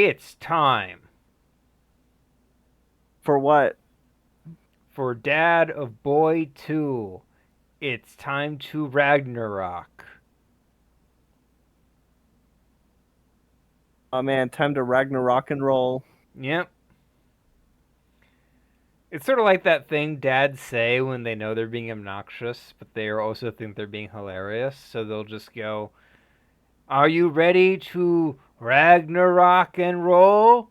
It's time For what? for Dad of Boy 2. It's time to Ragnarok. Oh man, time to Ragna'Rock and roll. Yep. It's sort of like that thing dads say when they know they're being obnoxious, but they also think they're being hilarious. So they'll just go, "Are you ready to Ragnarok and roll?"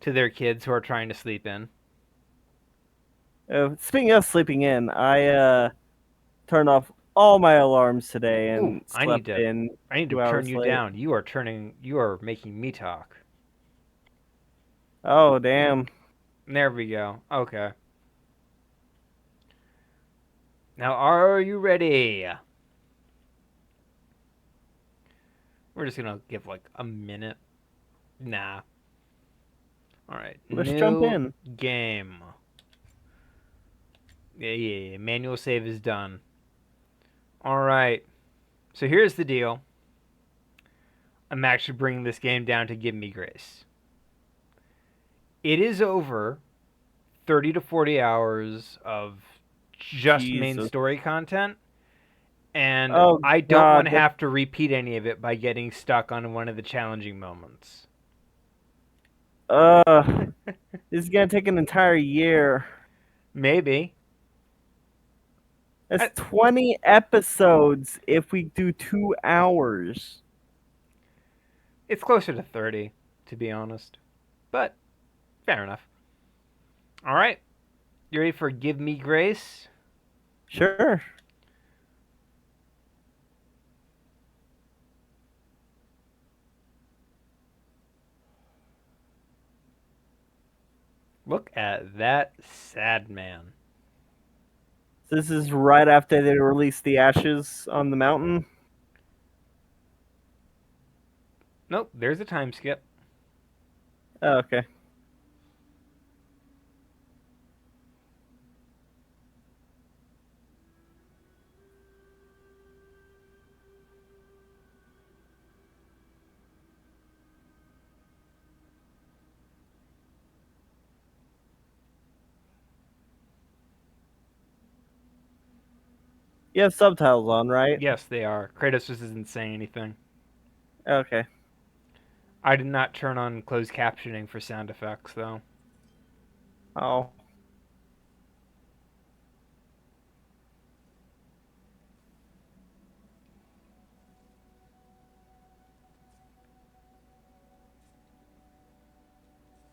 to their kids who are trying to sleep in. Speaking of sleeping in, I turned off all my alarms today Ooh, and slept in I need to 2 hours turn you late. down. You are making me talk. Oh damn! There we go. Okay. Now, are you ready? We're just gonna give like a minute. Nah. Alright. Let's jump New in. game. Yeah. Manual save is done. Alright. So here's the deal. I'm actually bringing this game down to give me grace. It is over 30 to 40 hours of just main Jesus. story content, and Oh I don't want god, to that have to repeat any of it by getting stuck on one of the challenging moments. uh, this is gonna take an entire year. Maybe. That's I, 20 episodes if we do 2 hours. it's closer to 30, to be honest. But fair enough. All right. You ready for Give Me Grace? Sure. Look at that sad man. This is right after they released the ashes on the mountain. Nope, there's a time skip. Oh, okay. You have subtitles on, right? Yes, they are. Kratos just isn't saying anything. Okay. I did not turn on closed captioning for sound effects, though. Oh.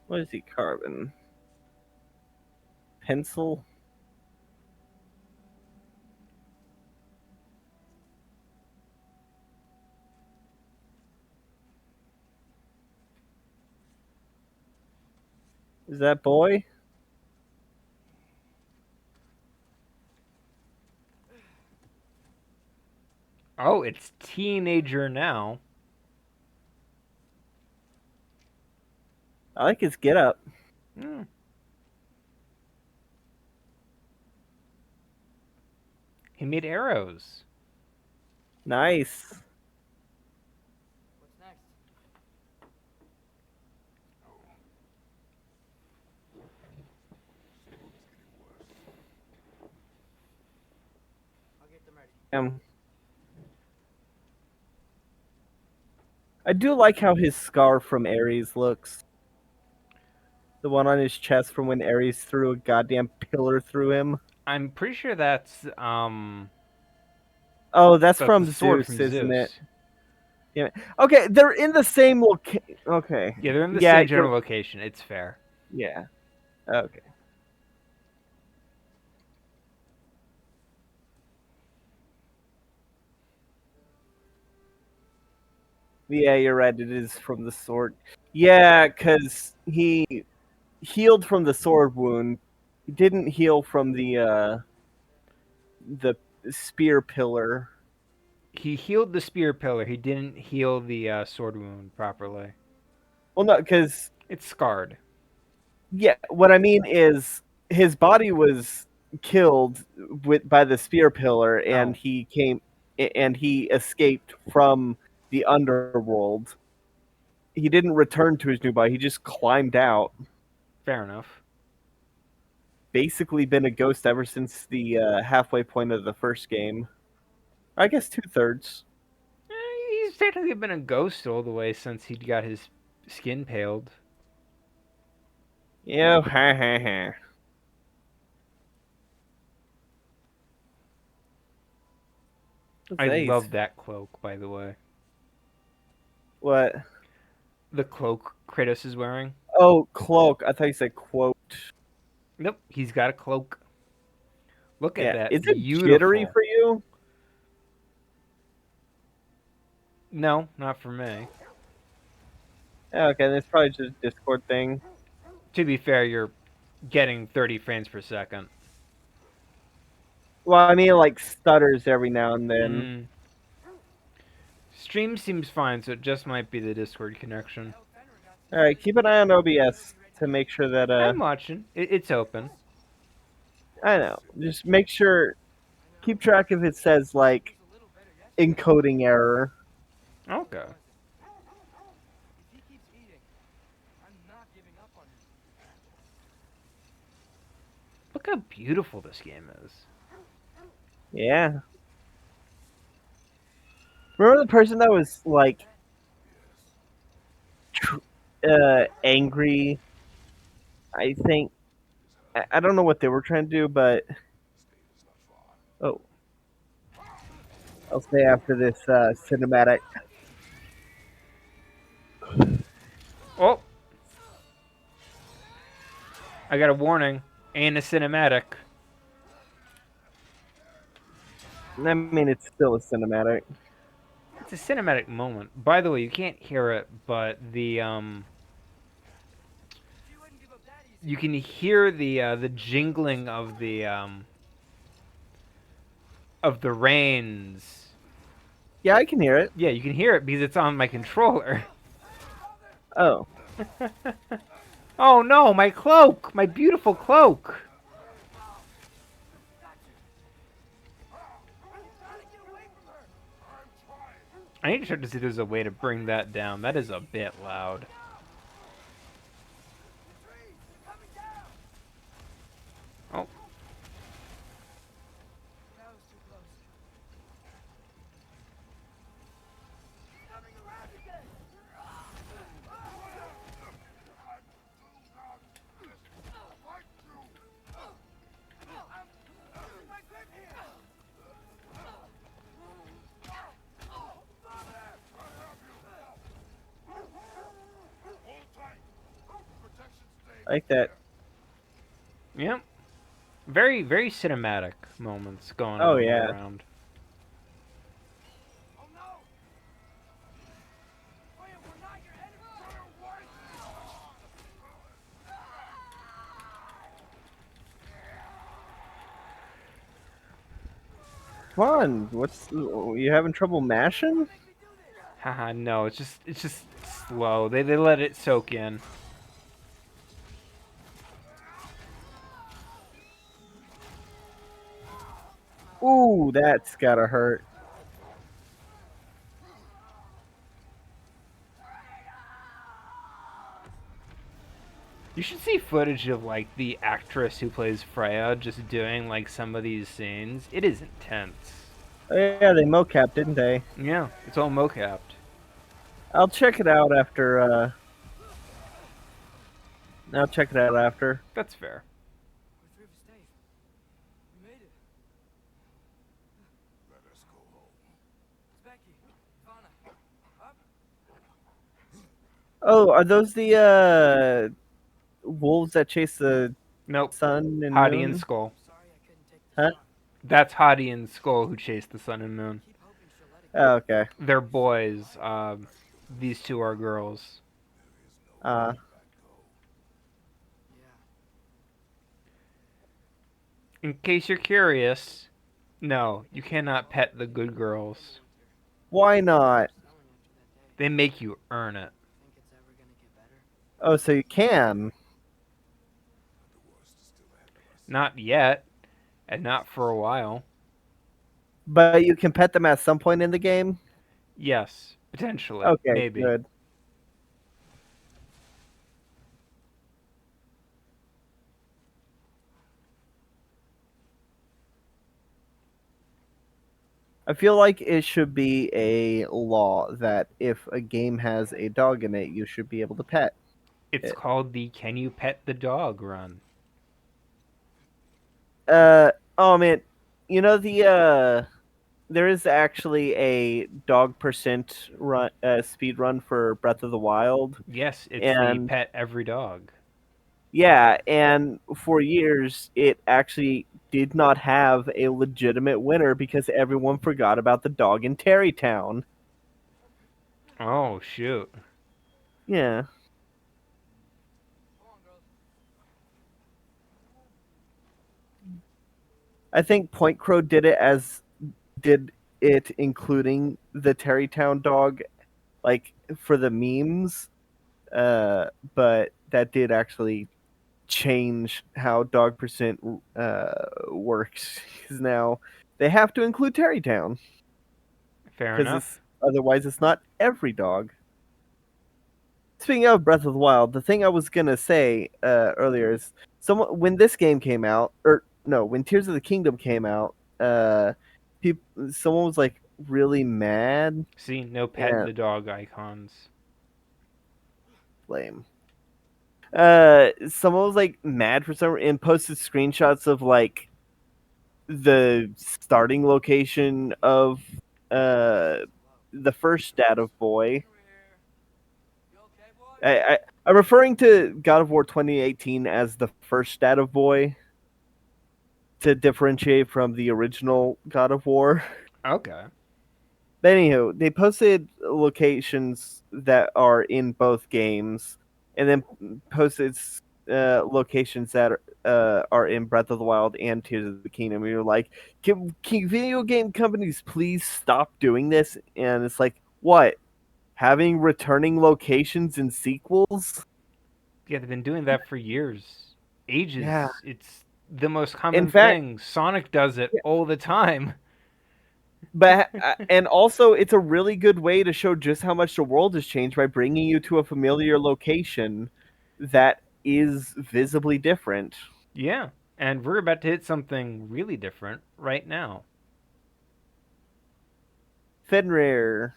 What is he carving? Pencil? Is that boy? Oh, it's teenager now. I like his get up. Hmm. He made arrows. Nice. What's next? I'll get them ready. I do like how his scar from Ares looks. The one on his chest from when Ares threw a goddamn pillar through him. I'm pretty sure that's Oh, that's the from sword Zeus, from isn't it? Zeus. Yeah. Okay, they're in the same location. Okay. Yeah, they're in the Yeah, same general location. It's fair. yeah. Okay. Yeah, you're right. It is from the sword. Yeah, because he healed from the sword wound. He didn't heal from the spear pillar. He healed the spear pillar. He didn't heal the sword wound properly. Well, no, because It's scarred. yeah, what I mean is his body was killed by the spear pillar, Oh, and he escaped from the underworld. he didn't return to his new body. He just climbed out. Fair enough. Basically been a ghost ever since the halfway point of the first game. I guess 2/3. He's technically been a ghost all the way since he got his skin paled. Yeah, ha ha ha. What's I Ace? love that cloak, by the way. What? The cloak Kratos is wearing. Oh, cloak. I thought you said quote. Nope, he's got a cloak. Look at Yeah. that. Is it Beautiful. jittery for you? No, not for me. Okay, that's probably just a Discord thing. To be fair, you're getting 30 frames per second. Well, I mean, like stutters every now and then. Stream seems fine, so it just might be the Discord connection. All right, keep an eye on OBS to make sure that I'm watching. It's open. I know. Just make sure, keep track if it says like encoding error. Okay. If he keeps eating, I'm not giving up on him. Look how beautiful this game is. Yeah. Remember the person that was like angry? I think I don't know what they were trying to do, but oh, I'll say after this cinematic. Oh! I got a warning. And a cinematic. I mean, it's still a cinematic. It's a cinematic moment. By the way, you can't hear it, but the you can hear the jingling of the reins. Yeah, I can hear it. Yeah, you can hear it because it's on my controller. Oh, Oh no, my cloak! My beautiful cloak! I need to check to see if there's a way to bring that down. That is a bit loud. Oh. That was too close. Coming around again. My grip here. I like that. Yep. Very, very cinematic moments going Oh, on yeah. around. Oh no! Freya, we're not your enemy. Come on, what's you having trouble mashing? Haha, no, it's just slow. They let it soak in. Ooh, that's gotta hurt. You should see footage of like the actress who plays Freya just doing like some of these scenes. It is intense. Oh, yeah, they mocap, didn't they? Yeah, it's all mocapped. I'll check it out after. I'll check it out after. That's fair. We're through for safe. We made it. Let us go home. It's Becky. Ivana. Up. Oh, are those the wolves that chase the Nope. sun and Hottie moon? and Skull. Sorry I couldn't take the Huh? shot. That's Hottie and Skull who chase the sun and moon. Keep hoping she'll let it go. Oh, okay. They're boys. These two are girls. Uh, Yeah. In case you're curious, no, you cannot pet the good girls. why not? Snowing after that day. They make you earn it. Think it's ever gonna get better? Oh, so you can. The worst is still ahead of us. Not yet, and not for a while. But you can pet them at some point in the game? Yes, potentially. Okay, Maybe. good. I feel like it should be a law that if a game has a dog in it, you should be able to pet It's it. called the Can You Pet the Dog run. Oh man, you know there is actually a dog percent run speed run for Breath of the Wild, Yes, it's the and Pet Every Dog. yeah, and for years it actually did not have a legitimate winner because everyone forgot about the dog in Terrytown. Oh, shoot. Yeah, Come on, girls. I think Point Crow did it including the Terrytown dog, like for the memes. But that did actually change how dog percent works because now they have to include Terrytown Fair because it's enough. otherwise it's not every dog. Speaking of Breath of the Wild, the thing I was gonna say earlier is someone when this game came out, or no, when Tears of the Kingdom came out, someone was like really mad See, no Pet and the Dog icons. lame. Someone was like mad for some and posted screenshots of like the starting location of uh the first Dad of Boy. Over here. You okay, boy? I'm referring to God of War 2018 as the first Dad of Boy to differentiate from the original God of War. Okay. But anywho, they posted locations that are in both games, and then posted locations that are in Breath of the Wild and Tears of the Kingdom. We were like, can video game companies please stop doing this? And it's like, what? Having returning locations in sequels? Yeah, they've been doing that for years. Yeah. Ages. It's the most In common fact, thing. Sonic does it all the time. but and also it's a really good way to show just how much the world has changed by bringing you to a familiar location that is visibly different. Yeah. And we're about to hit something really different right now. Fenrir,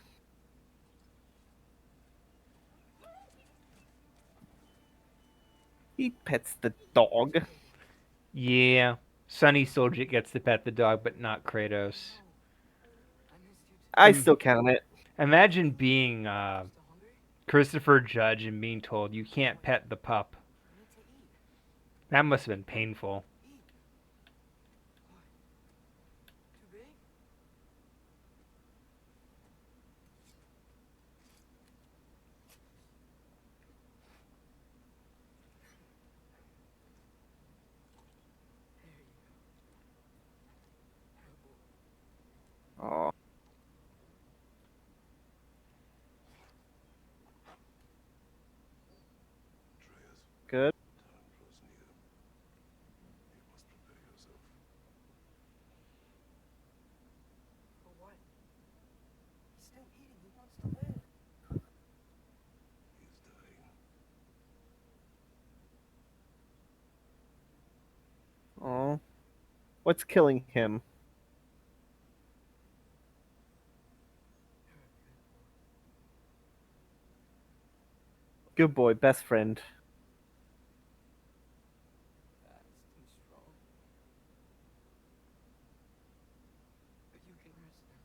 he pets the dog. Yeah. Sunny Soldier gets to pet the dog, but not Kratos. I missed you too. I Im- still count it. Imagine being Still hungry? Christopher Judge and being told you can't pet the pup. You need to eat. That must have been painful. Eat. Why? Too big? There you go. Good boy. Oh, Atreus, good. time draws near. You must prepare yourself. For what? He's still eating. He wants to live. He is dying. Oh, what's killing him? Good boy, best friend. Fast and strong. But you can rest now.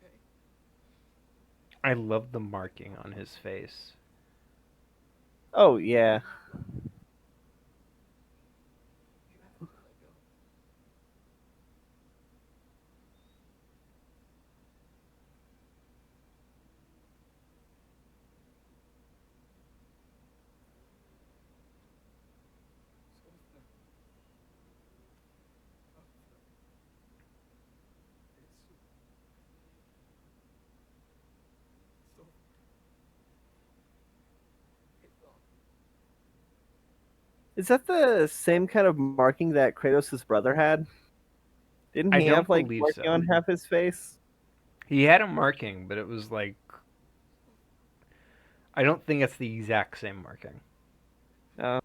Okay? I love the marking on his face. Oh yeah. You have to let go. Softer. Softer. It's softer. It's on. Is that the same kind of marking that Kratos' brother had? Didn't I he have don't like believe marking so. on half his face? He had a marking, but it was like I don't think it's the exact same marking. Uh,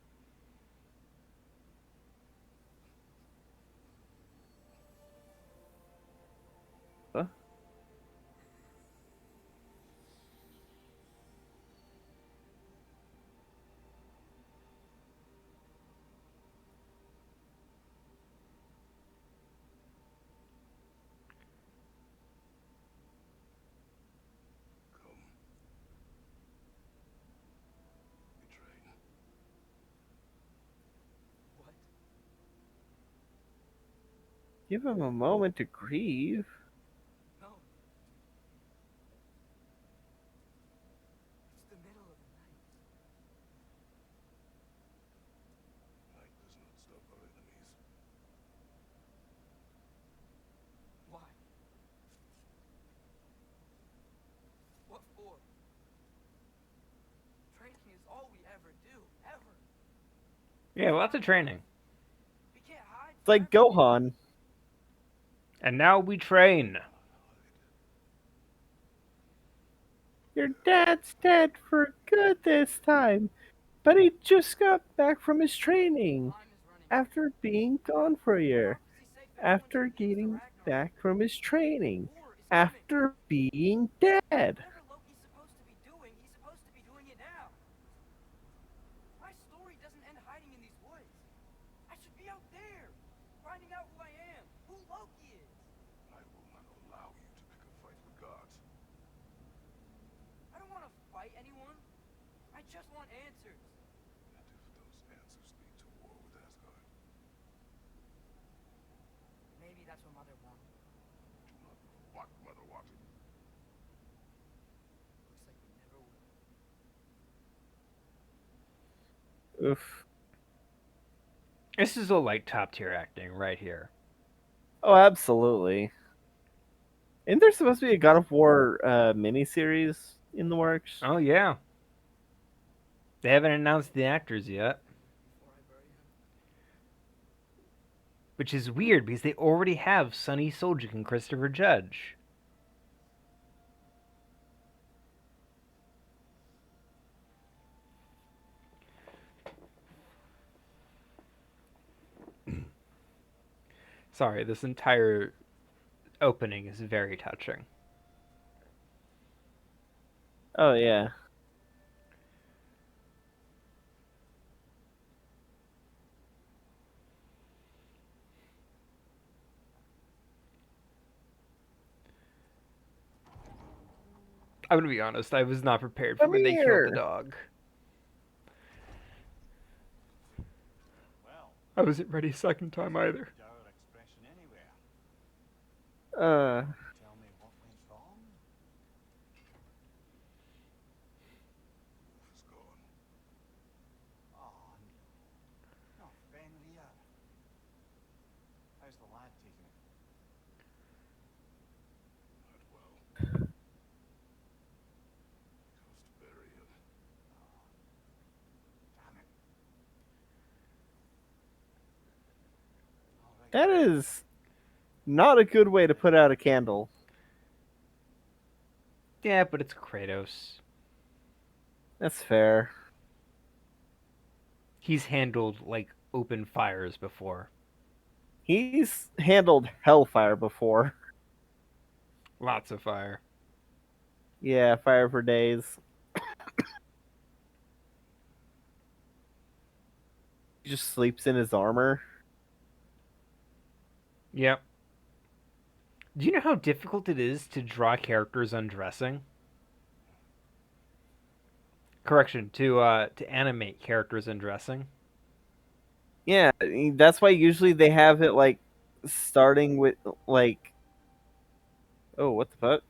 Give him a moment to grieve. No. It's the middle of the night. Night does not stop our enemies. Why? What for? Training is all we ever do, ever. Yeah, lots of training. We can't hide. It's like forever. Gohan. And now we train. Your dad's dead for good this time, but he just got back from his training Time is running. after being gone for a year. How is he safe if no one After even knows the getting Ragnarok? back from his training. War is coming. After being dead. Whatever Loki's supposed to be doing, he's supposed to be doing it now. My story doesn't end hiding in these woods. I should be out there, finding out who I am, who Loki is. I will not allow you to pick a fight with gods. I don't want to fight anyone. I just want answers. And if those answers lead to war with Asgard, Maybe that's what Mother wanted. do not know what Mother wanted. Looks like we never will. Oof. This is a like top tier acting right here. Oh, absolutely. Isn't there supposed to be a God of War miniseries in the works? Oh yeah. They haven't announced the actors yet, Before I bury him. which is weird because they already have Sonny Soljic and Christopher Judge. Sorry, this entire opening is very touching. Oh, yeah. I'm gonna be honest, I was not prepared for Come when they killed here. the dog. Well, I wasn't ready second time either. dour expression anywhere. Uh, Tell me what went wrong? Wolf is gone. Oh, no. Not Fenrir. How's the lad taking it? Not well. He goes to bury him. Damn it. All right. that is not a good way to put out a candle. Yeah, but it's Kratos. That's fair. He's handled like open fires before. He's handled Hellfire before. Lots of fire. Yeah, fire for days. He just sleeps in his armor. Yep. Do you know how difficult it is to draw characters undressing? Correction, to animate characters undressing. Yeah, that's why usually they have it like starting with like. Oh, what the fuck?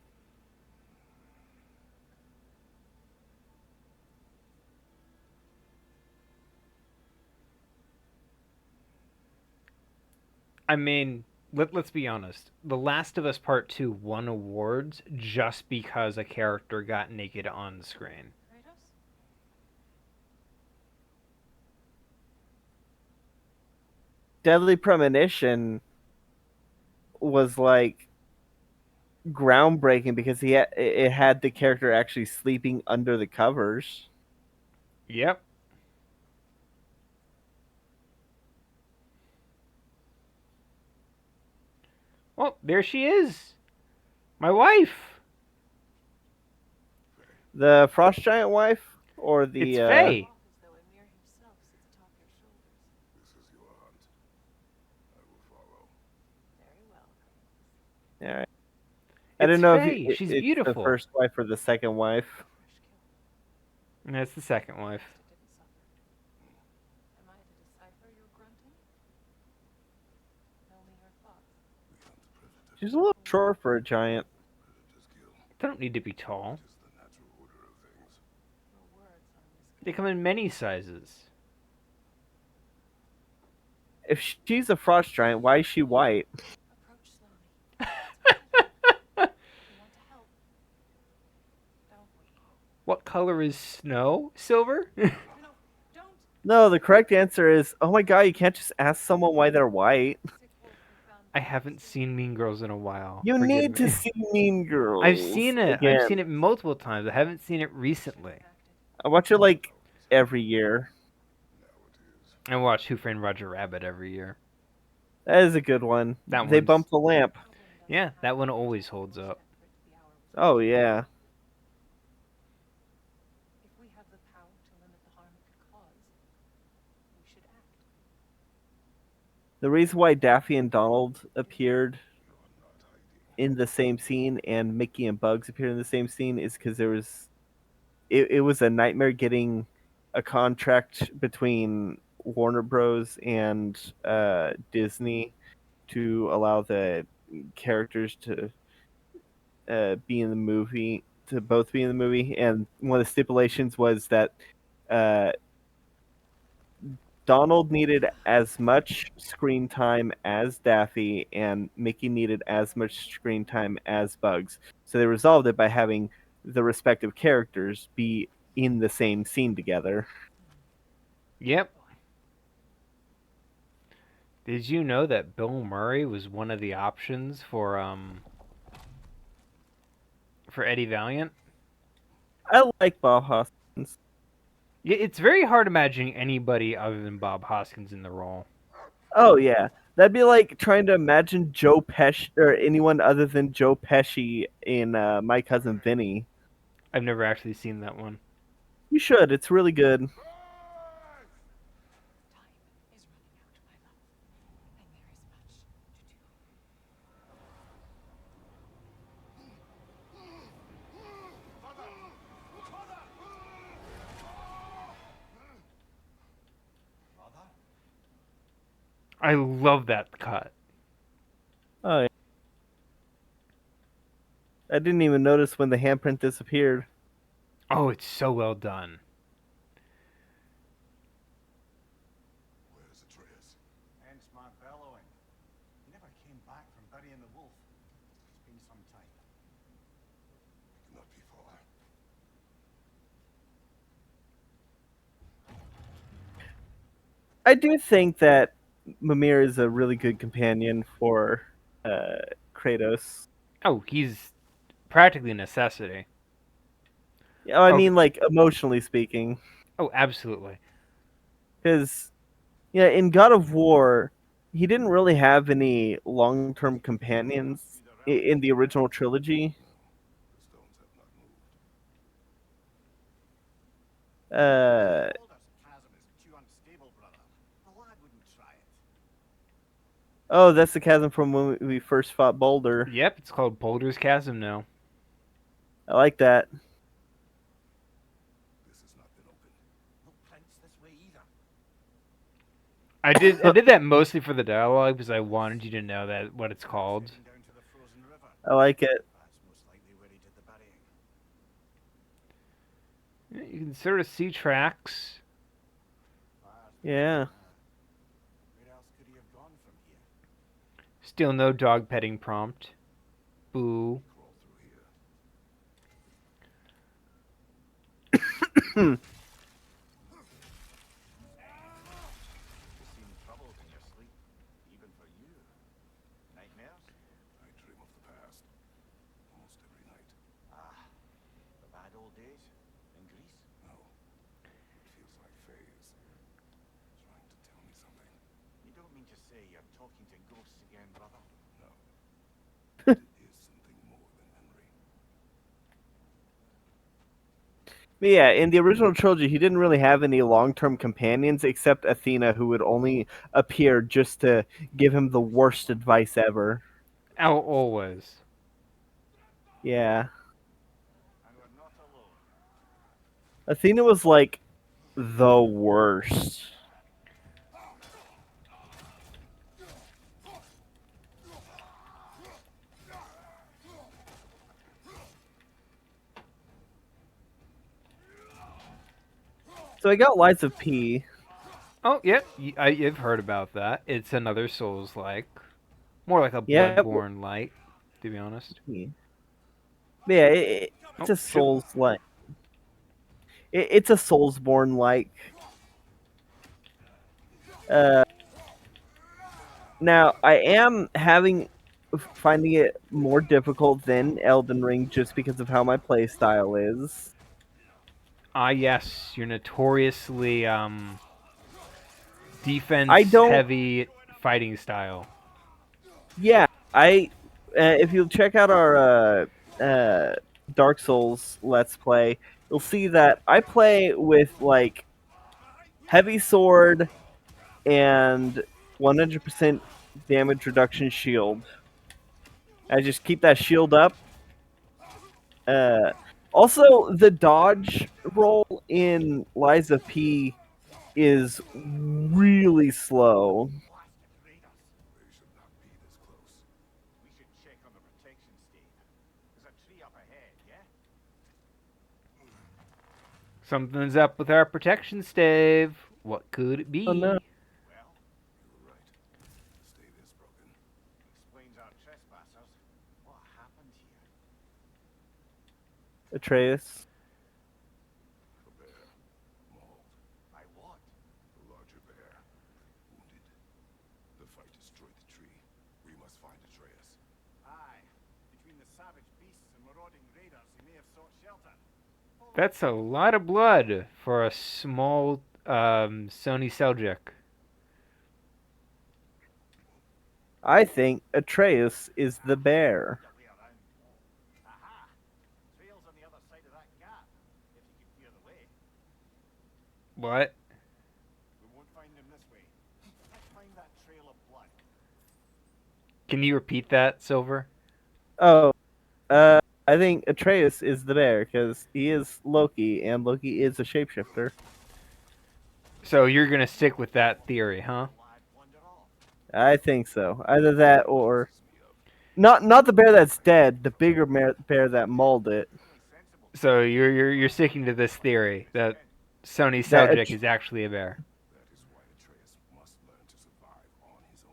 I mean, let's be honest. The Last of Us Part 2 won awards just because a character got naked on screen. Kratos? Deadly Premonition was like groundbreaking because it had the character actually sleeping under the covers. Yep. Well, there she is. My wife. The Frost Giant wife or the It's Faye. Walk as though Ymir himself sits atop your shoulders. This is your hunt. I will follow. Very well, Kratos. All right. I It's don't know Faye. if She's it's beautiful. the first wife or the second wife. Fresh kill. And that's the second wife. It didn't suffer. Am I to decipher your grunting? Tell me your thoughts. She's a little short for a giant. Predators kill. They don't need to be tall. It is the natural order of things. No words on this. They come in many sizes. If she's a frost giant, why is she white? Approach slowly. We want to help. Don't we? What color is snow? Silver? No, don't. No, the correct answer is, oh my god, you can't just ask someone why they're white. Sick wolf we found. I haven't seen Mean Girls in a while. You Forgive need me. to see Mean Girls. I've seen it. Again. I've seen it multiple times. I haven't seen it recently. I watch it like every year. Now it is. I watch Who Framed Roger Rabbit every year. That is a good one. That They one's- bump the lamp. Yeah, that one always holds up. Oh yeah. If we have the power to limit the harm it could cause, we should act. The reason why Daffy and Donald appeared You're not hiding. in the same scene and Mickey and Bugs appeared in the same scene is because it was a nightmare getting a contract between Warner Bros. And Disney to allow the characters to be in the movie, to both be in the movie, and one of the stipulations was that Donald needed as much screen time as Daffy, and Mickey needed as much screen time as Bugs. So they resolved it by having the respective characters be in the same scene together. Yep. Did you know that Bill Murray was one of the options for Eddie Valiant? I like Bob Hoskins. Yeah, it's very hard imagining anybody other than Bob Hoskins in the role. Oh yeah, that'd be like trying to imagine Joe Pesci or anyone other than Joe Pesci in My Cousin Vinny. I've never actually seen that one. You should. It's really good. Time is running out, my love. And there is much to do. Mother? I love that cut. Oh yeah. I didn't even notice when the handprint disappeared. Oh, it's so well done. Where's Atreus? Hence my bellowing. He never came back from burying the wolf. It's been some time. Not be far. I do think that Mimir is a really good companion for Kratos. Oh, he's practically a necessity. I Oh. mean, like emotionally speaking, Oh, absolutely. because yeah, in God of War, he didn't really have any long-term companions in the original trilogy. The stones have not moved. Boulder's chasm is too unstable, brother. The lad wouldn't try it. Oh, that's the chasm from when we first fought Boulder. Yep, it's called Boulder's Chasm now. I like that. This has not been opened. No prints this way either. I did that mostly for the dialogue because I wanted you to know that what it's called. Heading down to the frozen river. I like it. That's most likely where he did the burying. You can sort of see tracks. Yeah. Where else could he have gone from here? Still no dog petting prompt. Boo. Crawl through here. You seem troubled in your sleep, even for you. Nightmares? I dream of the past. Almost every night. Ah, the bad old days in Greece. No. It feels like Faye's trying to tell me something. You don't mean to say you're talking to ghosts again, brother? No. It is something more than memory. But yeah, in the original trilogy, he didn't really have any long-term companions except Athena, who would only appear just to give him the worst advice ever. Oh, always. Yeah. And we're not alone. Athena was like the worst. So I got Lies of P. Oh, yep, I've heard about that. It's another Souls-like. More like a Yeah, Bloodborne-like, to be honest. yeah, Oh, it's a shoot. Souls like. It's a Soulsborne like. Uh, Now I am finding it more difficult than Elden Ring just because of how my play style is. Ah, yes, you're notoriously, I don't. defense-heavy fighting style. Yeah, I. If you check out our Dark Souls Let's Play, you'll see that I play with like heavy sword and 100% damage reduction shield. I just keep that shield up. Uh, Also, the dodge roll in Lies of P is really slow. Blasted raiders. They should not be this close. We should check on the protection stave. There's a tree up ahead, yeah? Something's up with our protection stave. What could it be? Oh no, Well, You were right. The stave is broken. explains our trespassers. What happened here? Atreus. A bear. Mauled. By what? The larger bear. Wounded. The fight destroyed the tree. We must find Atreus. Aye. Between the savage beasts and marauding raiders, he may have sought shelter. That's a lot of blood for a small Sony Seljuk. I think Atreus is the bear. Your way around. Aha! Trail's on the other side of that gap. If you can clear the way. What? We won't find him this way. Let's find that trail of blood. Can you repeat that, Silver? Oh, I think Atreus is the bear because he is Loki, and Loki is a shapeshifter. So you're gonna stick with that theory, huh? Lad wander off. I think so. Either that or Me up. not the bear that's dead, the bigger bear that mauled it. Only sensible. So you're sticking to this theory that Sony That Seljuk is actually a bear. That is why Atreus must learn to survive on his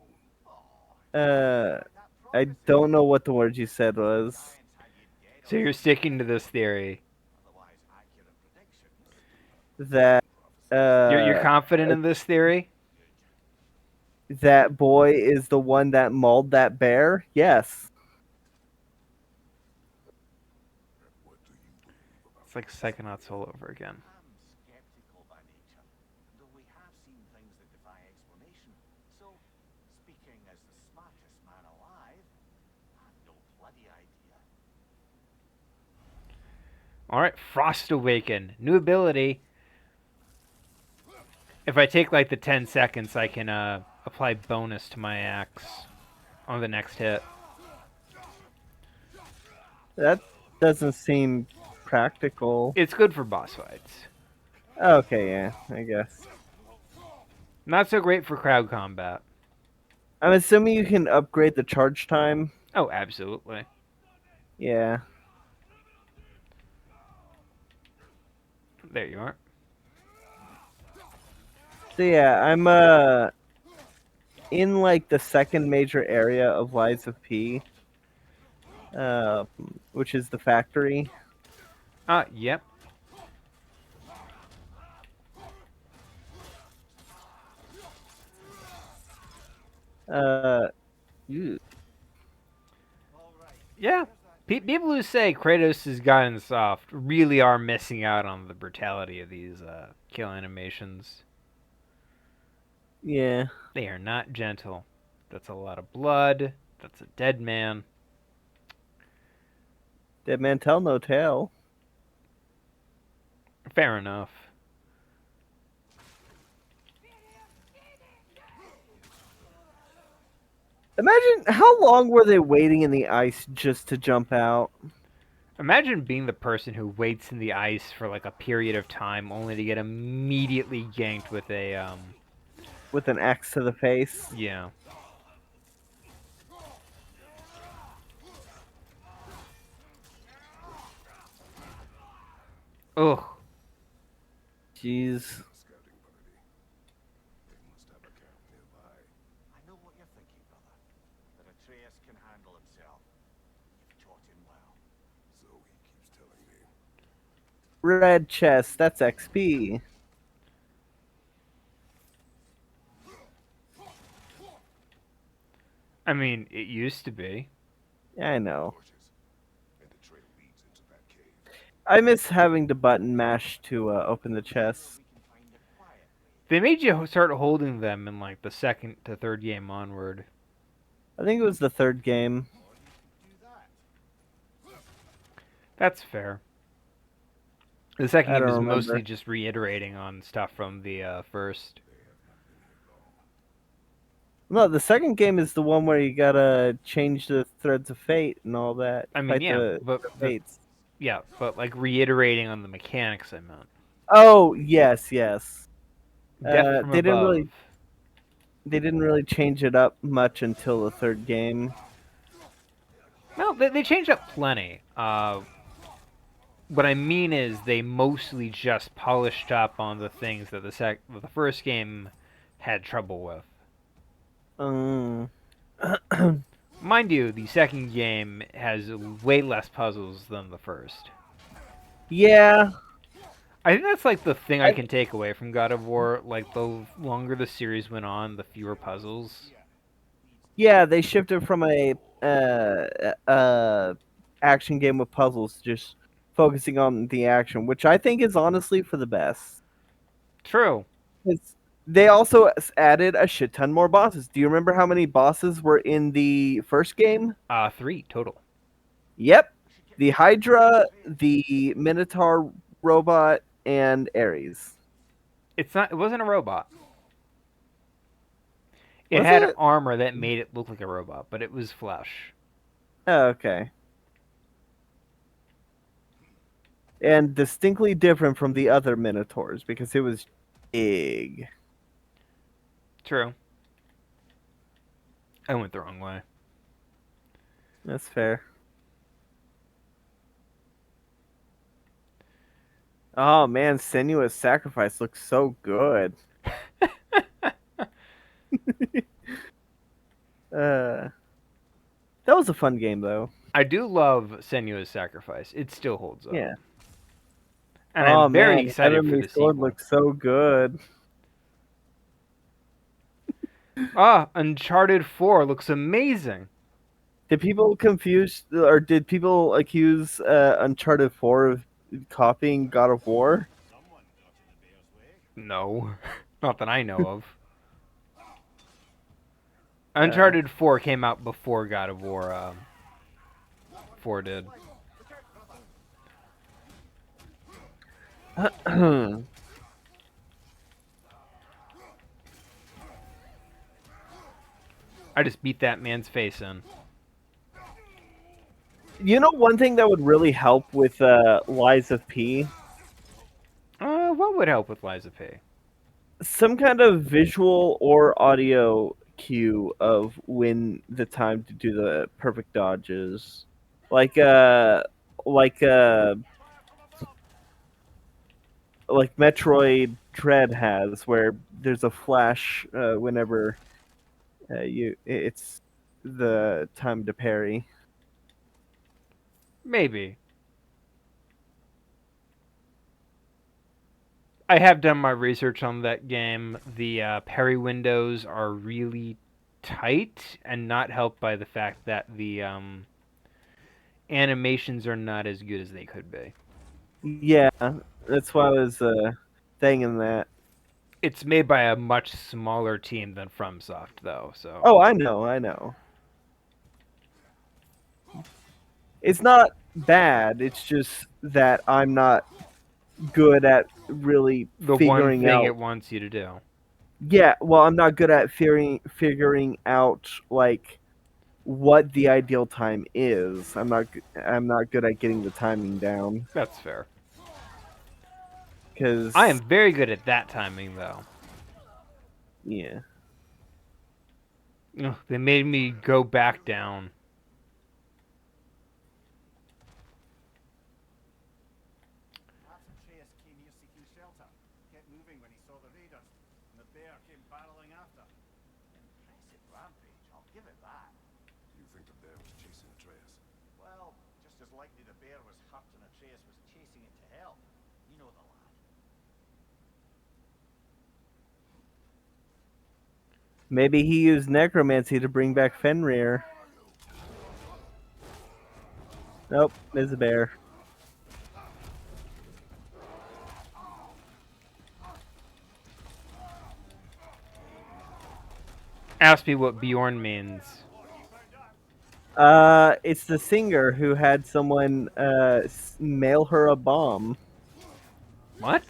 own. I don't know what the word you said was. Science had you dead So you're sticking to this theory. otherwise accurate predictions. That You're confident in this theory? that boy is the one that mauled that bear? Yes. What do you believe about It's like Psychonauts all over again. I'm skeptical by nature, though we have seen things that defy explanation. So, speaking as the smartest man alive, I've no bloody idea. Alright, Frost Awaken. New ability. If I take like the 10 seconds, I can apply bonus to my axe on the next hit. That doesn't seem practical. It's good for boss fights. Okay, yeah, I guess. Not so great for crowd combat. I'm assuming you can upgrade the charge time. Oh, absolutely. Yeah. There you are. So yeah, I'm in like the second major area of Lies of P, which is the factory. Yep. Ew. Yeah. People who say Kratos has gotten soft really are missing out on the brutality of these kill animations. Yeah. They are not gentle. That's a lot of blood. That's a dead man. Dead man tell no tale. Fair enough. Imagine how long were they waiting in the ice just to jump out? Imagine being the person who waits in the ice for like a period of time only to get immediately ganked with a With an axe to the face. yeah. Ugh. Jeez. A scouting party. They must have a camp nearby. I know what you're thinking, brother. That Atreus can handle himself. You've taught him well. So he keeps telling me. Red chest, that's XP. I mean, it used to be. Yeah, I know. Torches. And the trail leads into that cave. I miss having to button mash to open the chests. We can find a quiet way. They made you start holding them in like the second to third game onward. I think it was the third game. Or you could do that. That's fair. The second I game don't is remember. mostly just reiterating on stuff from the first. No, the second game is the one where you gotta change the threads of fate and all that. I mean, Fight yeah, the but fates. yeah, but like reiterating on the mechanics. I meant Oh yes, yes. death from They didn't above. really change it up much until the third game. Well, they changed up plenty. What I mean is they mostly just polished up on the things that the first game had trouble with. Um, Mind you, the second game has way less puzzles than the first. yeah, I think that's like the thing I I- can take away from God of War. Like the longer the series went on, the fewer puzzles. yeah. They shifted from a action game with puzzles, to just focusing on the action, which I think is honestly for the best. True. They also added a shit ton more bosses. Do you remember how many bosses were in the first game? 3 total. Yep. The Hydra, the Minotaur robot, and Ares. It's not. It wasn't a robot. It Was had it? armor that made it look like a robot, but it was flesh. Oh, okay. And distinctly different from the other Minotaurs because it was big. True. I went the wrong way. That's fair. Oh man, Senua's Sacrifice looks so good. That was a fun game though. I do love Senua's Sacrifice. It still holds up. Yeah. And Oh I'm very man, excited for Heavenly the Sword sequel. looks so good. Uncharted 4 looks amazing. Did people confuse or did people accuse Uncharted 4 of copying God of War? Someone got in the bear's way. No. Not that I know of. Uncharted 4 came out before God of War 4 did. I just beat that man's face in. You know, one thing that would really help with Lies of P, What would help with Liza P? some kind of visual or audio cue of when the time to do the perfect dodges, like like Metroid Dread has, where there's a flash whenever it's the time to parry. Maybe. I have done my research on that game. The parry windows are really tight and not helped by the fact that the animations are not as good as they could be. Yeah, that's why I was thinking that. It's made by a much smaller team than FromSoft, though. So. Oh, I know. It's not bad. It's just that I'm not good at really The one figuring thing out. it wants you to do. Yeah, well, I'm not good at figuring out like what the ideal time is. I'm not good at getting the timing down That's fair. because I am very good at that timing, though. Yeah. Ugh, they made me go back down. Perhaps Atreus came here seeking shelter. kept moving when he saw the raiders, and the bear came barreling after. Impressive rampage, I'll give it that. You think the bear was chasing Atreus? Well, just as likely the bear was hurt and Atreus was chasing it to hell. You know the lad. Maybe he used necromancy to bring back Fenrir. Nope, it's a bear. Ask me what Bjorn means. It's the singer who had someone mail her a bomb. What?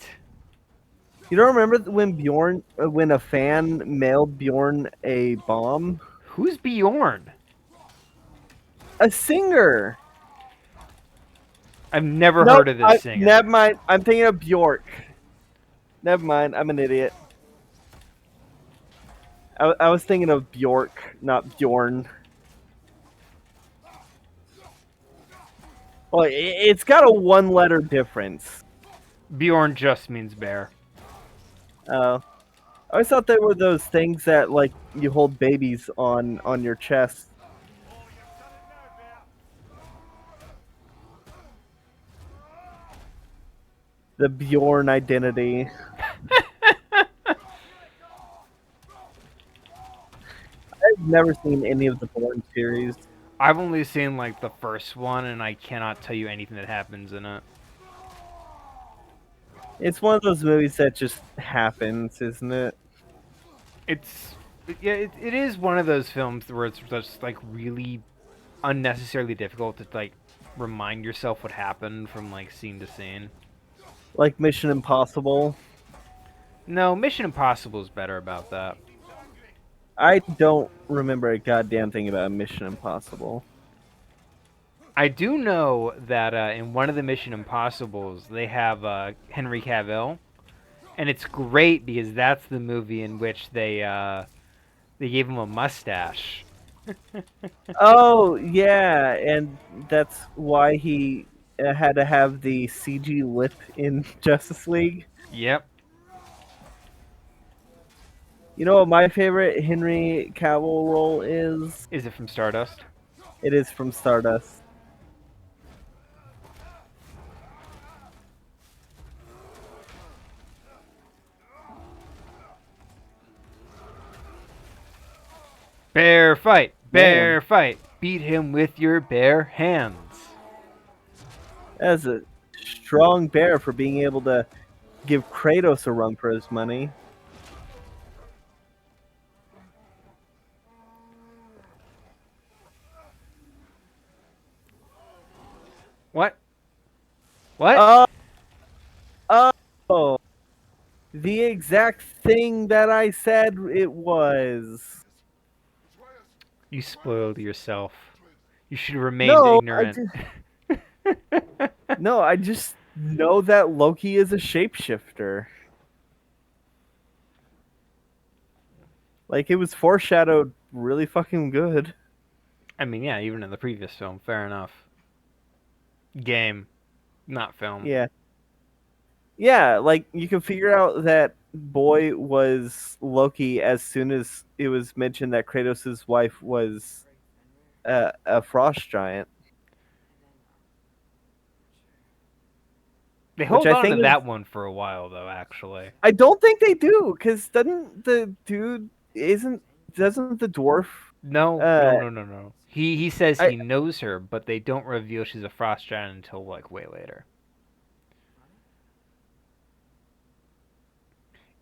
You don't remember when a fan mailed Bjorn a bomb? Who's Bjorn? A singer. I've never heard of this singer. Never mind. I'm thinking of Bjork. Never mind. I'm an idiot. I was thinking of Bjork, not Bjorn. Well, it's got a one-letter difference. Bjorn just means bear. I always thought they were those things that like you hold babies on your chest. The Bjorn identity. I've never seen any of the Bourne series. I've only seen like the first one, and I cannot tell you anything that happens in it. It's one of those movies that just happens, isn't it? It is one of those films where it's just like really unnecessarily difficult to like remind yourself what happened from like scene to scene. Like Mission Impossible. No, Mission Impossible is better about that. I don't remember a goddamn thing about Mission Impossible. I do know that in one of the Mission Impossibles they have Henry Cavill, and it's great because that's the movie in which they gave him a mustache. Oh yeah, and that's why he had to have the CG lip in Justice League. Yep. You know what my favorite Henry Cavill role is? Is it from Stardust? It is from Stardust. Bear fight! Bear fight! Beat him with your bare hands. That's a strong bear for being able to give Kratos a run for his money. What? What? Oh, the exact thing that I said it was. You spoiled yourself. You should have remained No, ignorant. No, I just know that Loki is a shapeshifter. Like, it was foreshadowed really fucking good. I mean, yeah, even in the previous film, fair enough. Game, not film. Yeah. Yeah, like, you can figure out that boy was Loki as soon as it was mentioned that Kratos' wife was a frost giant. They hold I on think to is- that one for a while, though, actually. I don't think they do, because doesn't the dwarf... No. He says I- he knows her, but they don't reveal she's a frost giant until, like, way later.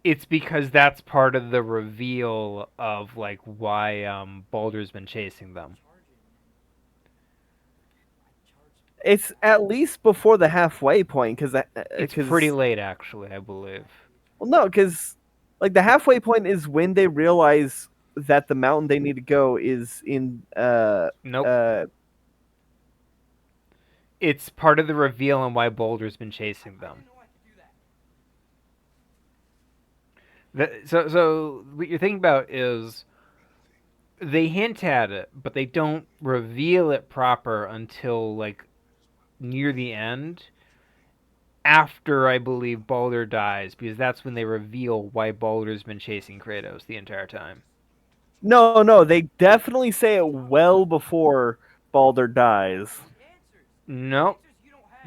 It's because that's part of the reveal of, like, why Baldur's been chasing them. It's at least before the halfway point, because It's pretty late, actually, I believe. Well, no, because like the halfway point is when they realize that the mountain they need to go is in. Nope. It's part of the reveal on why Baldur's been chasing them. So what you're thinking about is they hint at it, but they don't reveal it proper until like near the end. after I believe Baldur dies, because that's when they reveal why Baldur's been chasing Kratos the entire time. No, they definitely say it well before Baldur dies. Nope,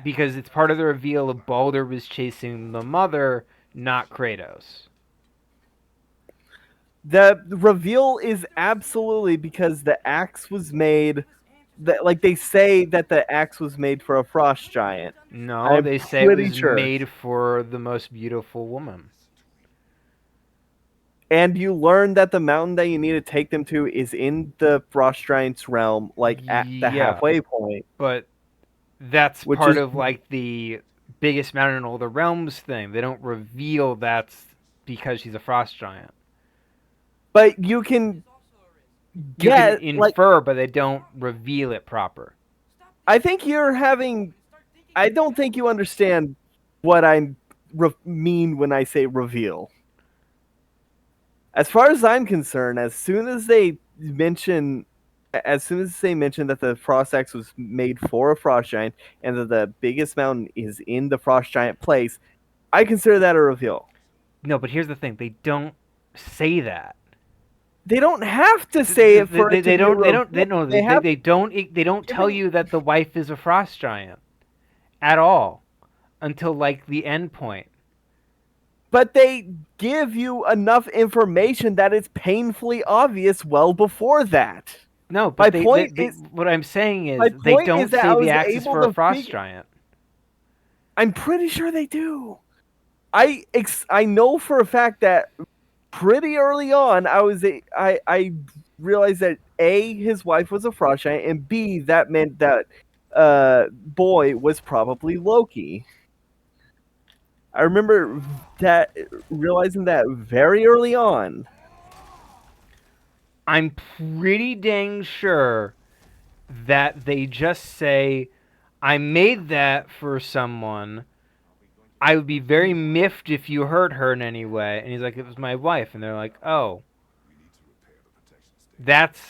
because it's part of the reveal of Baldur was chasing the mother, not Kratos. The reveal is absolutely because the axe was made. Like they say that the axe was made for a frost giant. No, I'm they say it pretty was sure. made for the most beautiful woman. And you learn that the mountain that you need to take them to is in the frost giant's realm, like at the Yeah. halfway point. But that's Which part is- of like the biggest mountain in all the realms thing. They don't reveal that's because she's a frost giant. But you can You can get like infer, but they don't reveal it proper. I think you're having. I don't think you understand what I mean when I say reveal. As far as I'm concerned, as soon as they mention that the frost axe was made for a frost giant and that the biggest mountain is in the frost giant place, I consider that a reveal. No, but here's the thing: they don't say that. They don't have to say it for it to They be a don't. They reveal. don't. They, no, They have they don't. They don't tell given- you that the wife is a frost giant at all until like the end point. but they give you enough information that it's painfully obvious well before that. No, My but point is- what I'm saying my is they point don't is that say I was the axe is able for a to frost figure- giant. I'm pretty sure they do. I know for a fact that pretty early on I realized that A, his wife was a frost giant, and B, that meant that boy was probably Loki. I remember that realizing that very early on. I'm pretty dang sure that they just say, I made that for someone. I would be very miffed if you hurt her in any way. And he's like, it was my wife. And they're like, oh. That's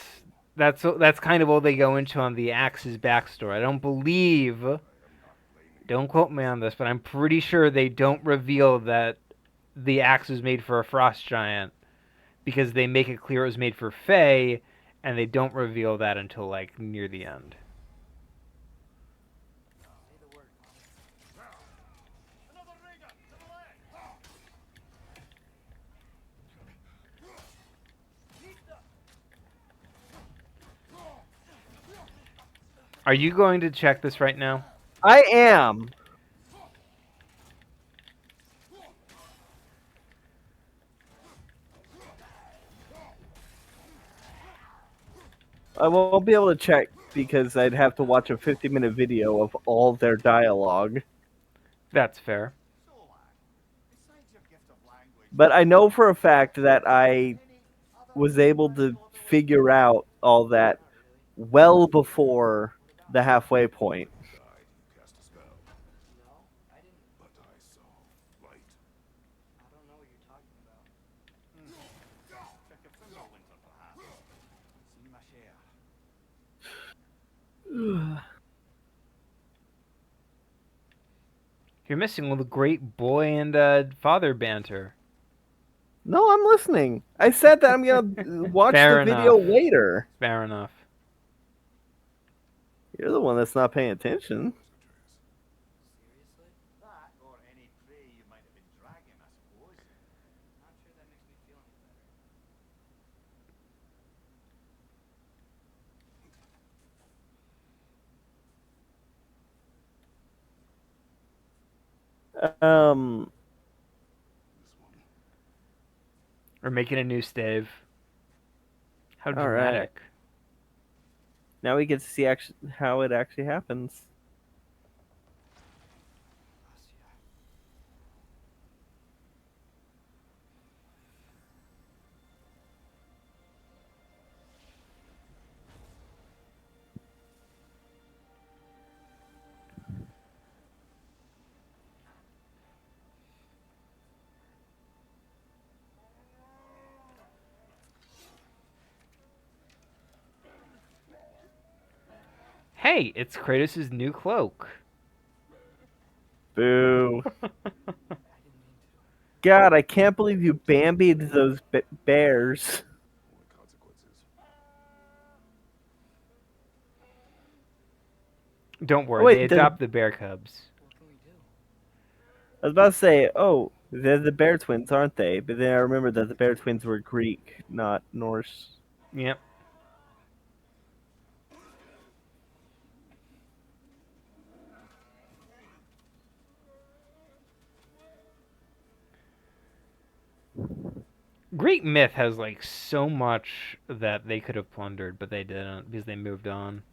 kind of all they go into on the Axe's backstory. I don't believe, don't quote me on this, but I'm pretty sure they don't reveal that the axe was made for a frost giant because they make it clear it was made for Faye, and they don't reveal that until like near the end. Are you going to check this right now? I am. I won't be able to check because I'd have to watch a 50-minute video of all their dialogue. That's fair. Besides your gift of language, But I know for a fact that I was able to figure out all that well before the halfway point. Died, you cast a spell, No, I didn't. but I saw light. I don't know what you're talking about. check a finger winter perhaps. See my share. You're missing all the great boy and father banter. No, I'm listening. I said that I'm gonna watch Fair the video enough. later. Fair enough. You're the one that's not paying attention. Seriously? That or any prey you might have been dragging, I suppose. Not sure that makes me feel any better. This one. We're making a new stave. How All right. dramatic. Now we get to see how it actually happens. Hey, it's Kratos' new cloak. Boo. I didn't mean to. God, I can't believe you Bambied those bears. Only consequences. Don't Oh worry, they wait, adopt the bear cubs. What can we do? I was about to say, oh, they're the bear twins, aren't they? But then I remember that the bear twins were Greek, not Norse. Yep. Greek myth has like so much that they could have plundered, but they didn't because they moved on.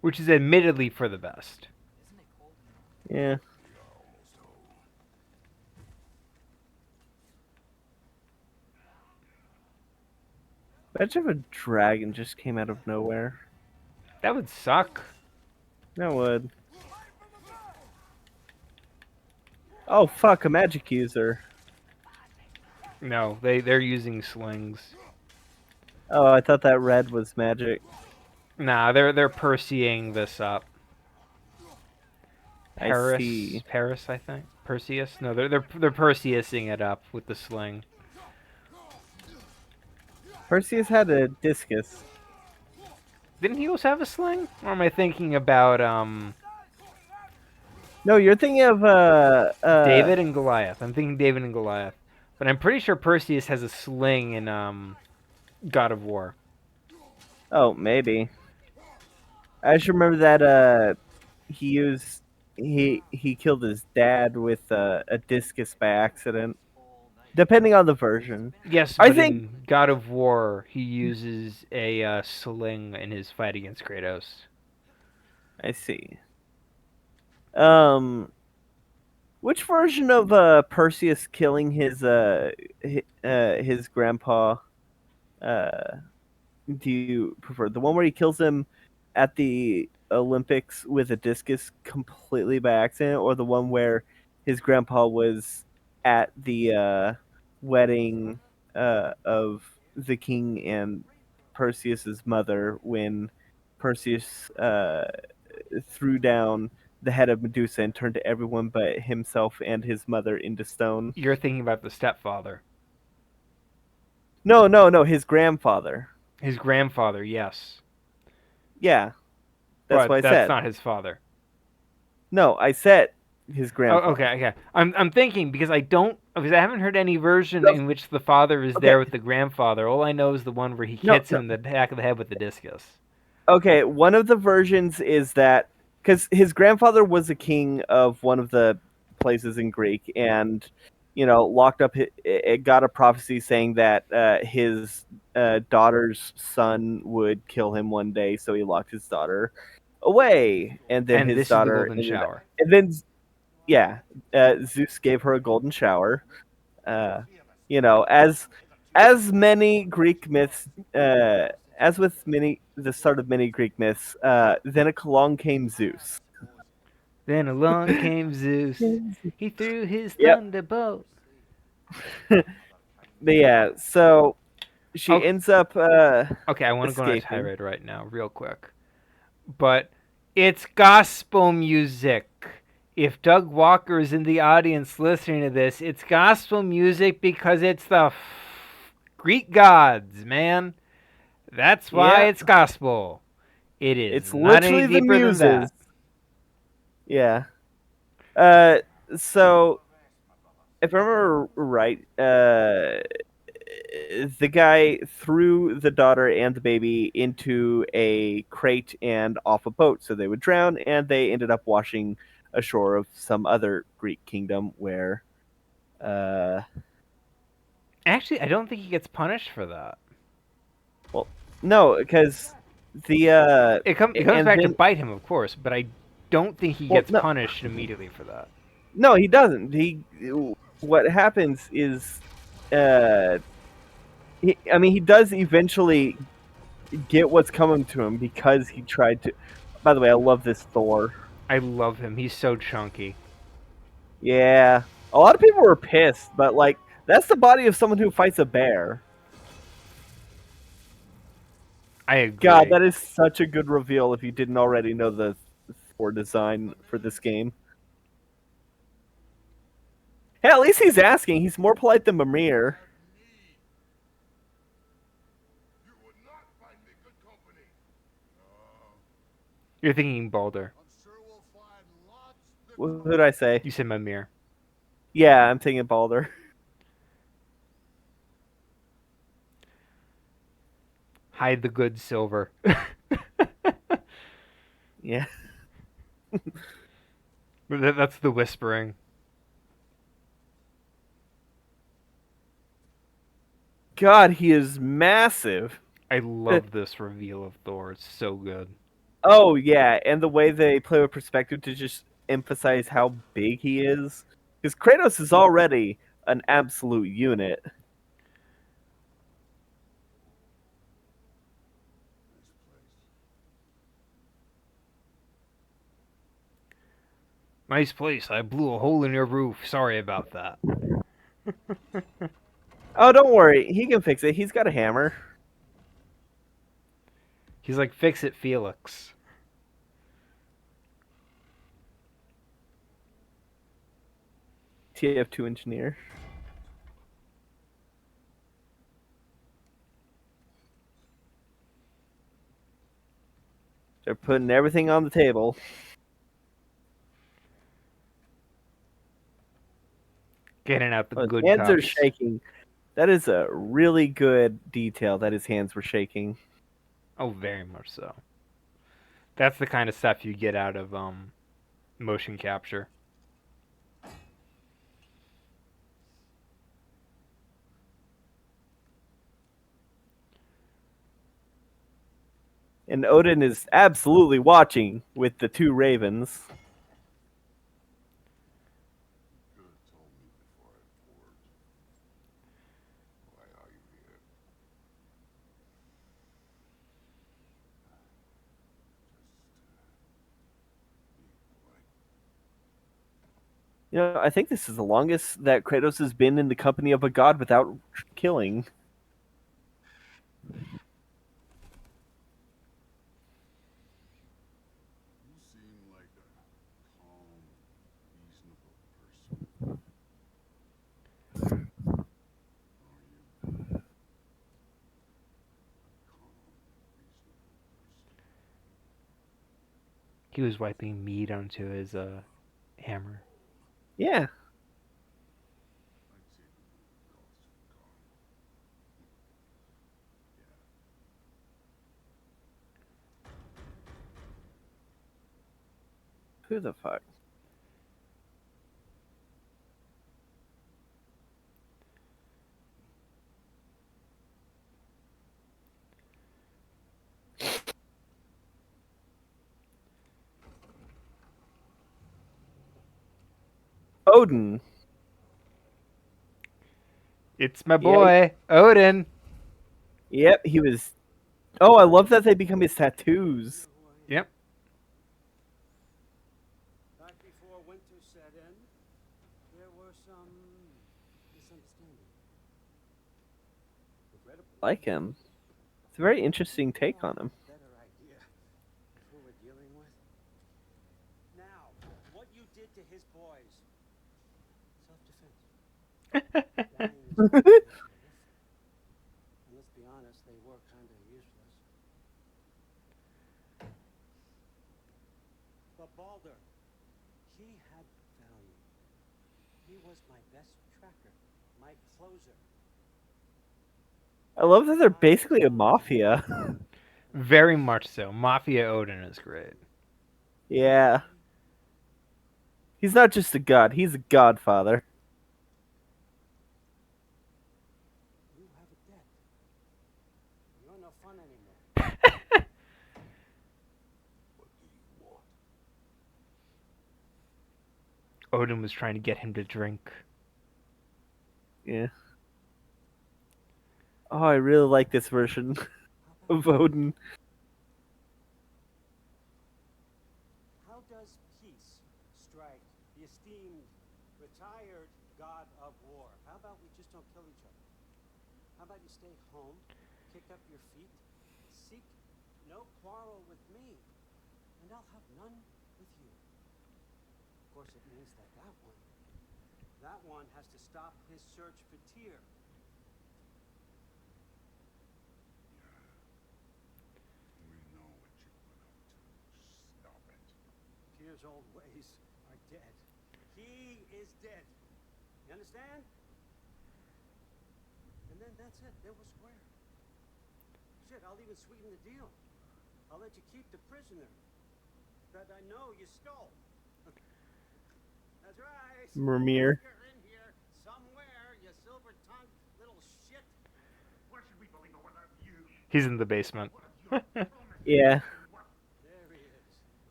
Which is admittedly for the best. Isn't it cold here? Yeah. We are almost home. Imagine if a dragon just came out of nowhere. That would suck. That would. Oh fuck, a magic user. No, they're using slings. Oh, I thought that red was magic. Nah, they're Percying this up. I see. Paris, I think. Perseus? No, they're Perseusing it up with the sling. Perseus had a discus. Didn't he also have a sling? Or am I thinking about No, you're thinking of David and Goliath? I'm thinking David and Goliath. But I'm pretty sure Perseus has a sling in God of War. Oh, maybe. I just remember that he killed his dad with a discus by accident. Depending on the version. Yes, I but think in God of War, he uses a sling in his fight against Kratos. I see. Which version of Perseus killing his grandpa do you prefer? The one where he kills him at the Olympics with a discus completely by accident, or the one where his grandpa was at the wedding of the king and Perseus's mother when Perseus threw down the head of Medusa and turned everyone but himself and his mother into stone? You're thinking about the stepfather. No, his grandfather. His grandfather, yes. Yeah, that's But what I that's said. not his father. No, I said his Oh, grandfather. okay. I'm thinking because I haven't heard any version No. in which the father is Okay. there with the grandfather. All I know is the one where he No, hits him in the back of the head with the discus. Okay, one of the versions is that because his grandfather was a king of one of the places in Greek, and locked up. It got a prophecy saying that his daughter's son would kill him one day, so he locked his daughter away, and then And his this is the daughter golden shower. and then yeah, Zeus gave her a golden shower. Uh, as many Greek myths, as with the start of many Greek myths, then along came Zeus. Then along came Zeus. He threw his Yep. thunderbolt. But yeah, so she Oh. ends up Okay, I want to go on a escaping. tirade right now, real quick. But it's gospel music. If Doug Walker is in the audience listening to this, it's gospel music because it's the Greek gods, man. That's why Yeah. it's gospel. It is It's not literally any the deeper than muses. that. Yeah. So if I remember right, the guy threw the daughter and the baby into a crate and off a boat so they would drown, and they ended up washing ashore of some other Greek kingdom where Actually, I don't think he gets punished for that. no, because the It comes and back to then- bite him, of course, but I don't think he Well, gets no. punished immediately for that. no, he doesn't. What happens is he does eventually get what's coming to him because he tried to. By the way, I love this Thor. I love him. He's so chunky. Yeah, a lot of people were pissed, but like that's the body of someone who fights a bear. I agree. God, that is such a good reveal if you didn't already know the poor design for this game. Hey, at least he's asking. He's more polite than Mimir. You would not find me good company. No, You're thinking Balder. I'm sure we'll find lots that What did I say? You said Mimir. Yeah, I'm thinking Balder. Hide the good silver. Yeah. That's the whispering. God, he is massive. I love this reveal of Thor. It's so good. Oh yeah, and the way they play with perspective to just emphasize how big he is, because Kratos is already an absolute unit. Nice place. I blew a hole in your roof. Sorry about that. Oh, don't worry, he can fix it. He's got a hammer. He's like, fix it, Felix. TF2 engineer. They're putting everything on the table. Getting out the Oh, his good hands are cups. shaking. That is a really good detail that his hands were shaking. Oh, very much so. That's the kind of stuff you get out of motion capture. And Odin is absolutely watching with the two ravens. you could have told me before I poured. Why are you here? Just be polite. You know, I think this is the longest that Kratos has been in the company of a god without killing. You seem like a calm, reasonable person. Are you? A calm, reasonable person. He was wiping meat onto his hammer. Yeah. I'd say the mood calls for calm. Yeah. Who the fuck? Odin. It's my Yeah. boy, Odin. Yep, he was. Oh, I love that they become his tattoos. Yep. Back before winter set in, there were some misunderstandings. Regrettably, Like him. It's a very interesting take on him. better idea of who we're dealing with. Now, what you did to his boys. Self-defense. Dying is horrific. And let's be honest, they were kind of useless. But Balder, he had value. He was my best tracker, my closer. I love that they're basically a mafia. Very much so. Mafia Odin is great. Yeah. He's not just a god, he's a godfather. You have a debt. You're no fun anymore. What do you want? Odin was trying to get him to drink. Yeah. Oh, I really like this version of Odin. How does peace strike the esteemed, retired god of war? How about we just don't kill each other? How about you stay home, kick up your feet, seek no quarrel with me, and I'll have none with you. Of course, it means that that one has to stop his search for Tyr. We know what you went up to. Stop it. Tyr's old ways are dead. He is dead. You understand? And then that's it. Then we're square. Shit, I'll even sweeten the deal. I'll let you keep the prisoner that I know you stole. That's right. Mimir. You're in here somewhere, you silver-tongued little shit. Where should we believe it without you? He's in the basement. Yeah. There he is.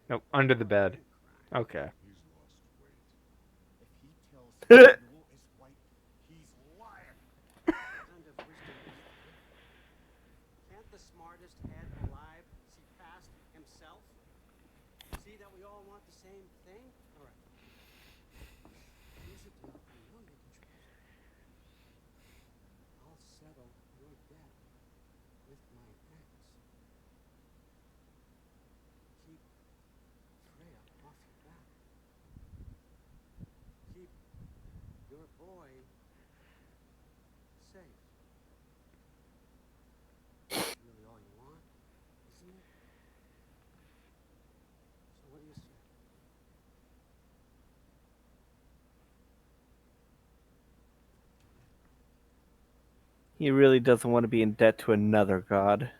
Nope, under the bed. Okay. He's lost weight. If he tells Samuel is white, he's lying. Kind of wisdom is that? Can't the smartest head alive see past himself? See that we all want the same thing? All right. Here's a deal I know you can trust. I'll settle your debt with my axe. Keep Freya off your back. Keep your boy safe. That's really all you want, isn't it? So what do you say? He really doesn't want to be in debt to another god.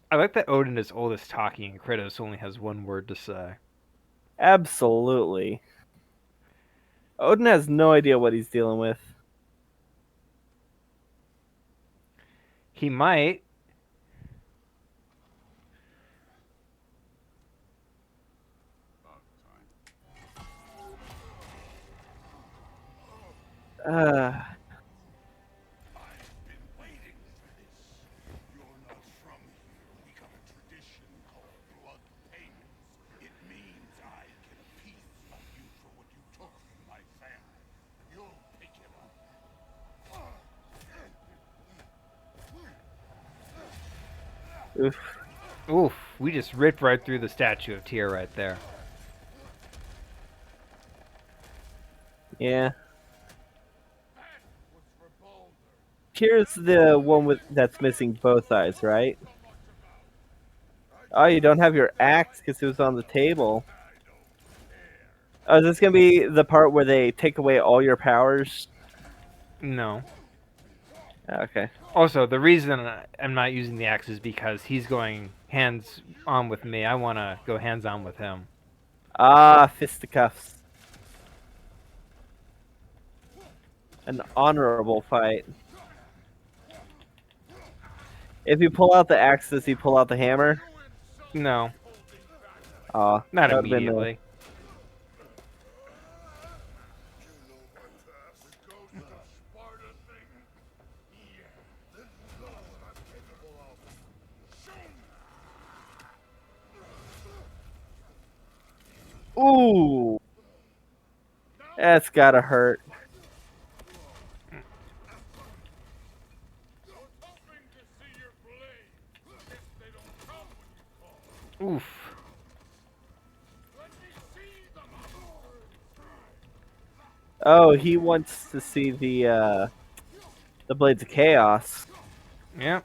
I like that Odin is oldest talking and Kratos only has one word to say. Absolutely. Odin has no idea what he's dealing with. He might. About time. I've been waiting for this. You're not from here. We got a tradition called blood payments. It means I get a piece of you for what you took from my family. You'll pick it up. Oof. Oof, we just ripped right through the statue of Tyr right there. Yeah. That was for Baldur. Here's the one with that's missing both eyes, right? So much about. Oh, you don't have your axe because it was on the table. I don't care. Oh, is this gonna be the part where they take away all your powers? No. Okay. Also, the reason I'm not using the axe is because he's going hands on with me. I want to go hands on with him. Ah, fisticuffs. An honorable fight. If you pull out the axe, does he pull out the hammer? No, Aw, not that would've been the- immediately. You know my past. The ghost of Sparta thing? Yeah. This is all what I'm capable of. Show me. Ooh, that's gotta hurt. I was hoping to see your blade. Guess they don't come when you call. Oof. Let me see them. Oh, he wants to see the Blades of Chaos. Yeah.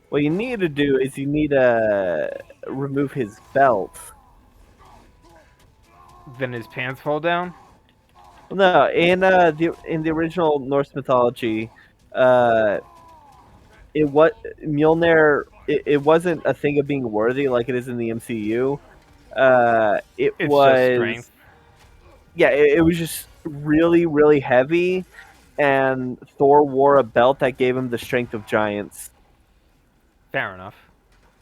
What you need to do is you need to remove his belt. Then his pants fall down. No, in the original Norse mythology, it was Mjolnir. It wasn't a thing of being worthy like it is in the MCU. It It's was just strength. Yeah, it was just really, really heavy, and Thor wore a belt that gave him the strength of giants. Fair enough.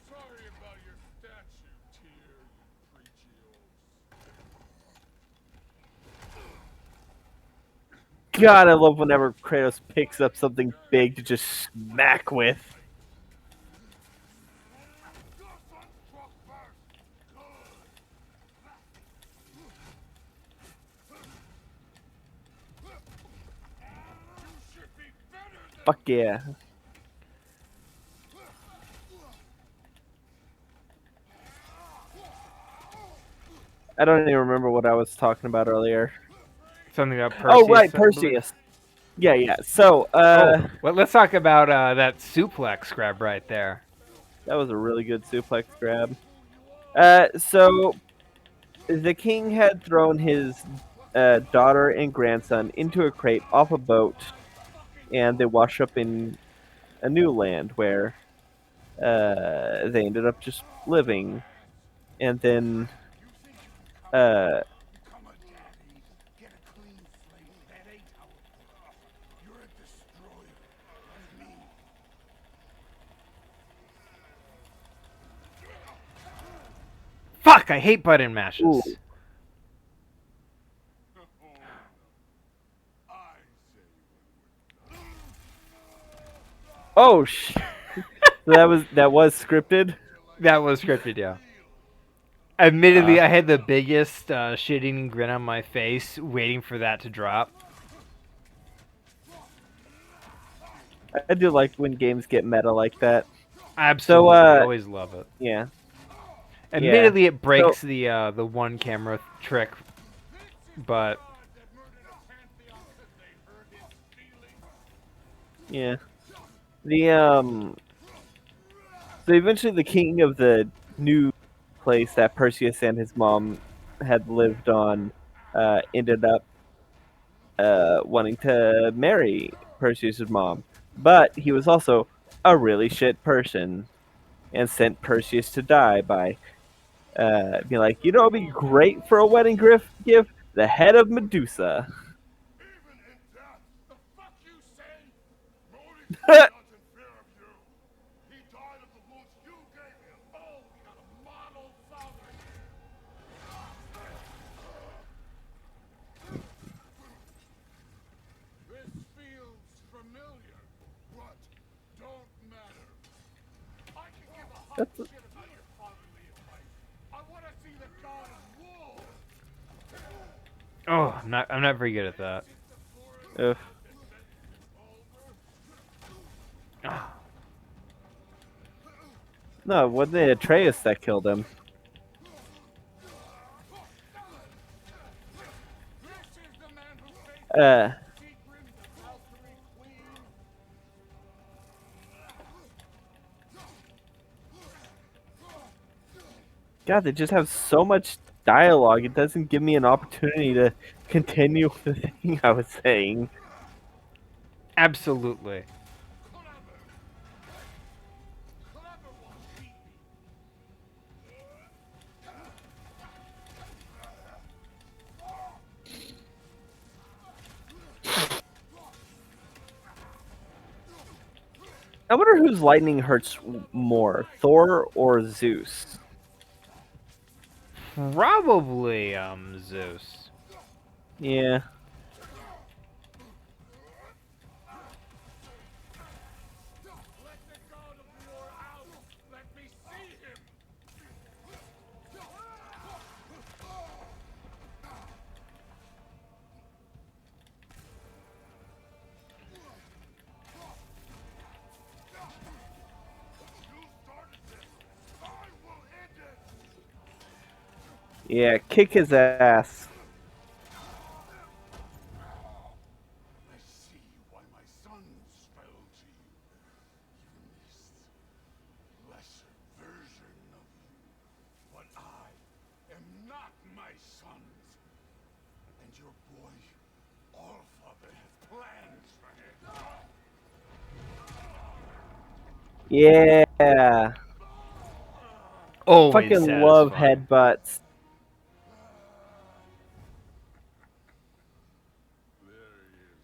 Sorry about your statue, Tyr, you preachy old. God, I love whenever Kratos picks up something big to just smack with. Your son struck first. Good. You should be better Fuck yeah. I don't even remember what I was talking about earlier. Something about Oh, right, Perseus, I believe. Perseus. Yeah, yeah. So, Oh, well, let's talk about that suplex grab right there. that was a really good suplex grab. So the king had thrown his daughter and grandson into a crate off a boat, and they wash up in a new land where they ended up just living. And then, uh, Become a daddy, get a clean slate. That ain't how it works. You're a destroyer, like me. Fuck! I hate button mashes. ooh, I say oh sh! So that was scripted. That was scripted, yeah. Admittedly, Uh, I had the biggest shit-eating grin on my face, waiting for that to drop. I do like when games get meta like that. Absolutely, So, always love it. yeah, yeah. Admittedly, it So, breaks the one camera trick, but yeah. The So eventually, the king of the new place that Perseus and his mom had lived on ended up wanting to marry Perseus's mom, but he was also a really shit person and sent Perseus to die by being like, you know, it'd be great for a wedding gift, the head of Medusa. even in death, the fuck you say? Moses doesn't fear of you. He died of the wounds you gave him. Oh, we got a model father here. This feels familiar. What? Don't matter. I can give a hot That's shit about your fatherly advice. I want to see the god of war. oh, I'm not very good at that. ugh. Ah, No, it wasn't Atreus that killed him. This is the man who faced Uh, Secret, the Valkyrie Queen. God, they just have so much dialogue. It doesn't give me an opportunity to continue with the thing I was saying. absolutely. Clever one beat me. I wonder whose lightning hurts more, Thor or Zeus? Probably Zeus. Yeah. Let the god of war out. Let me see him. You started this. I will end it. Yeah, kick his ass. I see why my sons fell to you. Even this lesser version of you. But I am not my sons. And your boy, Allfather, has plans for him. Yeah. Always Fucking love satisfying. headbutts. There he is.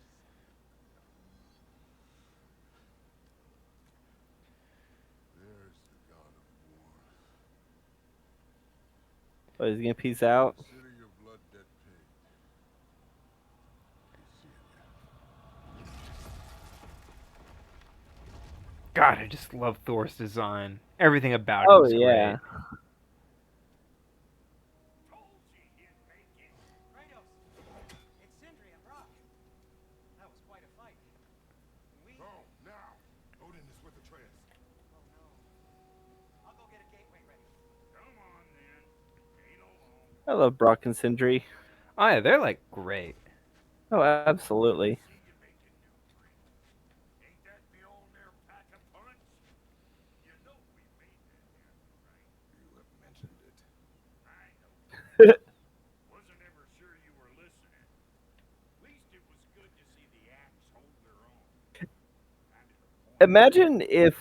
There's the god of war. Oh, he's gonna peace out? Consider your blood debt paid. See you again. God, I just love Thor's design. Everything about Oh, him's yeah. great. Kratos, it's Sindri and Rock. That was quite a fight. We... I love Brock and Sindri. Oh yeah, they're like great. Oh, absolutely. See you making new friends. Ain't that Mjolnir pack a punch? You know we made that happen, right? You have mentioned it. I know. Wasn't ever sure you were listening. At least it was good to see the acts hold their own. Kind of the point. Imagine if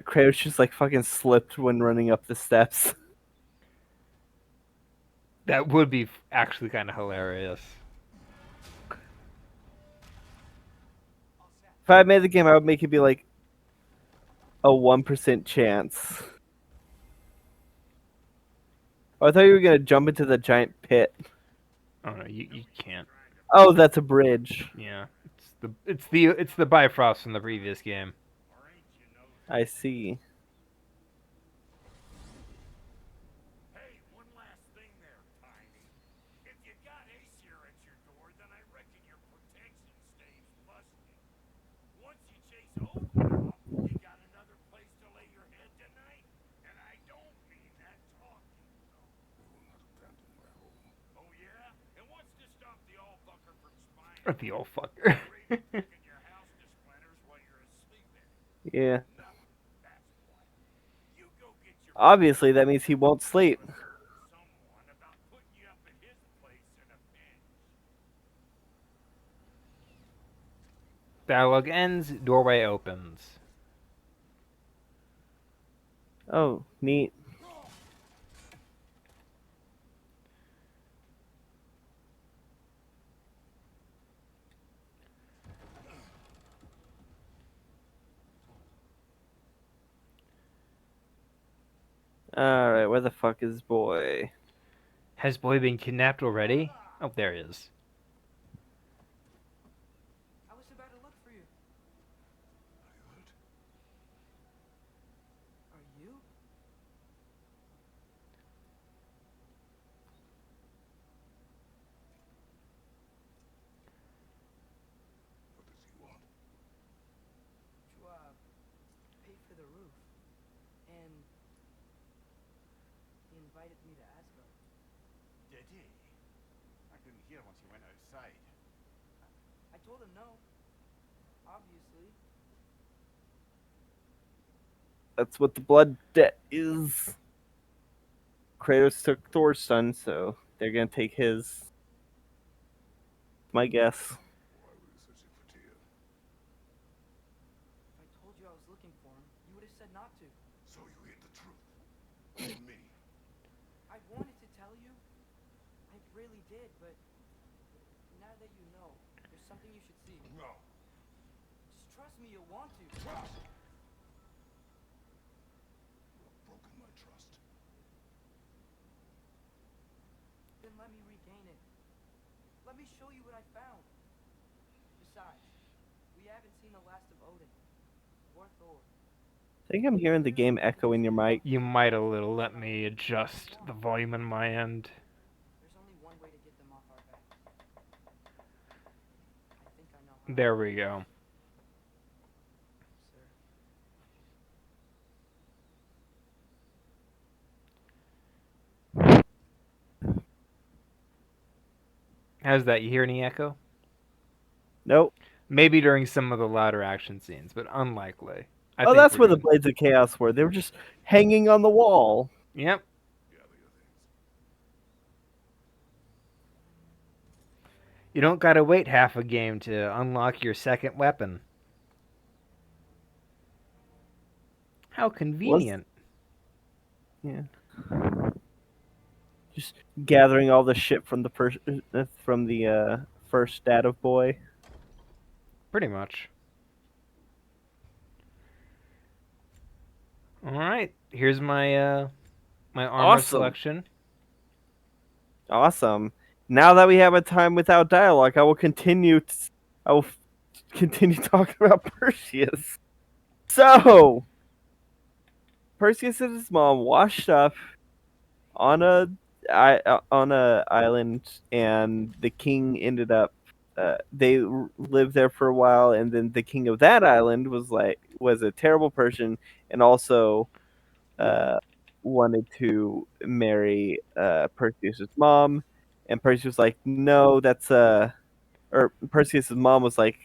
Kratos just like fucking slipped when running up the steps. That would be actually kind of hilarious. If I made the game, I would make it be like a 1% chance. Oh, I thought you were gonna jump into the giant pit. Oh no, you can't. Oh, that's a bridge. Yeah, it's the Bifrost from the previous game. Or ain't you noticed? I see. Hey, one last thing there, Tiny. If you got Ace here at your door, then I reckon your protection stays busted. Once you chase Odin off, you got another place to lay your head tonight? And I don't mean that talking, though. I will not abandon my home. Oh, yeah? And what's to stop the all-fucker from spying Or the old fucker. cooking your house to splinters while you're asleep in it? Yeah. Nothing. That's why. You go get your Obviously, that means he won't sleep. someone about putting you up at his place in a pinch. Dialogue ends. Doorway opens. Oh, neat. Alright, where the fuck is boy? Has boy been kidnapped already? Oh, there he is. I was about to look for you. Are you hurt? Are you? What does he want? To pay for the roof. And he invited me to Asgard. Did he? I couldn't hear once he went outside. I told him no. Obviously. That's what the blood debt is. Kratos took Thor's son, so they're gonna take his. My guess. Why were you searching for Tyr? If I told you I was looking for him, you would have said not to. So you hid the truth. From me. I wanted to tell you. I really did, but now that you know, there's something you should see. No. Just trust me, you'll want to. You have broken my trust. Then let me regain it. Let me show you what I found. Besides, we haven't seen the last of Odin or Thor. I think I'm hearing the game echo in your mic. You might a little. Let me adjust the volume on my end. There's only one way to get them off our backs. I think I know how. There we go. Sir. How's that? You hear any echo? Nope. Maybe during some of the louder action scenes, but unlikely. I Oh, think that's we're where the good. Blades of Chaos were. They were just hanging on the wall. Yep. Gather your things. You don't gotta wait half a game to unlock your second weapon. How convenient. Yeah. Just gathering all the shit from the first dad of boy. Pretty much. Alright. Here's my my armor Awesome. selection. Awesome. Now that we have a time without dialogue, I will continue. Continue talking about Perseus. So, Perseus and his mom washed up on on a island, and the king ended up. They lived there for a while, and then the king of that island was a terrible person, and also wanted to marry Perseus's mom, and Perseus was like, "No, that's or Perseus's mom was like,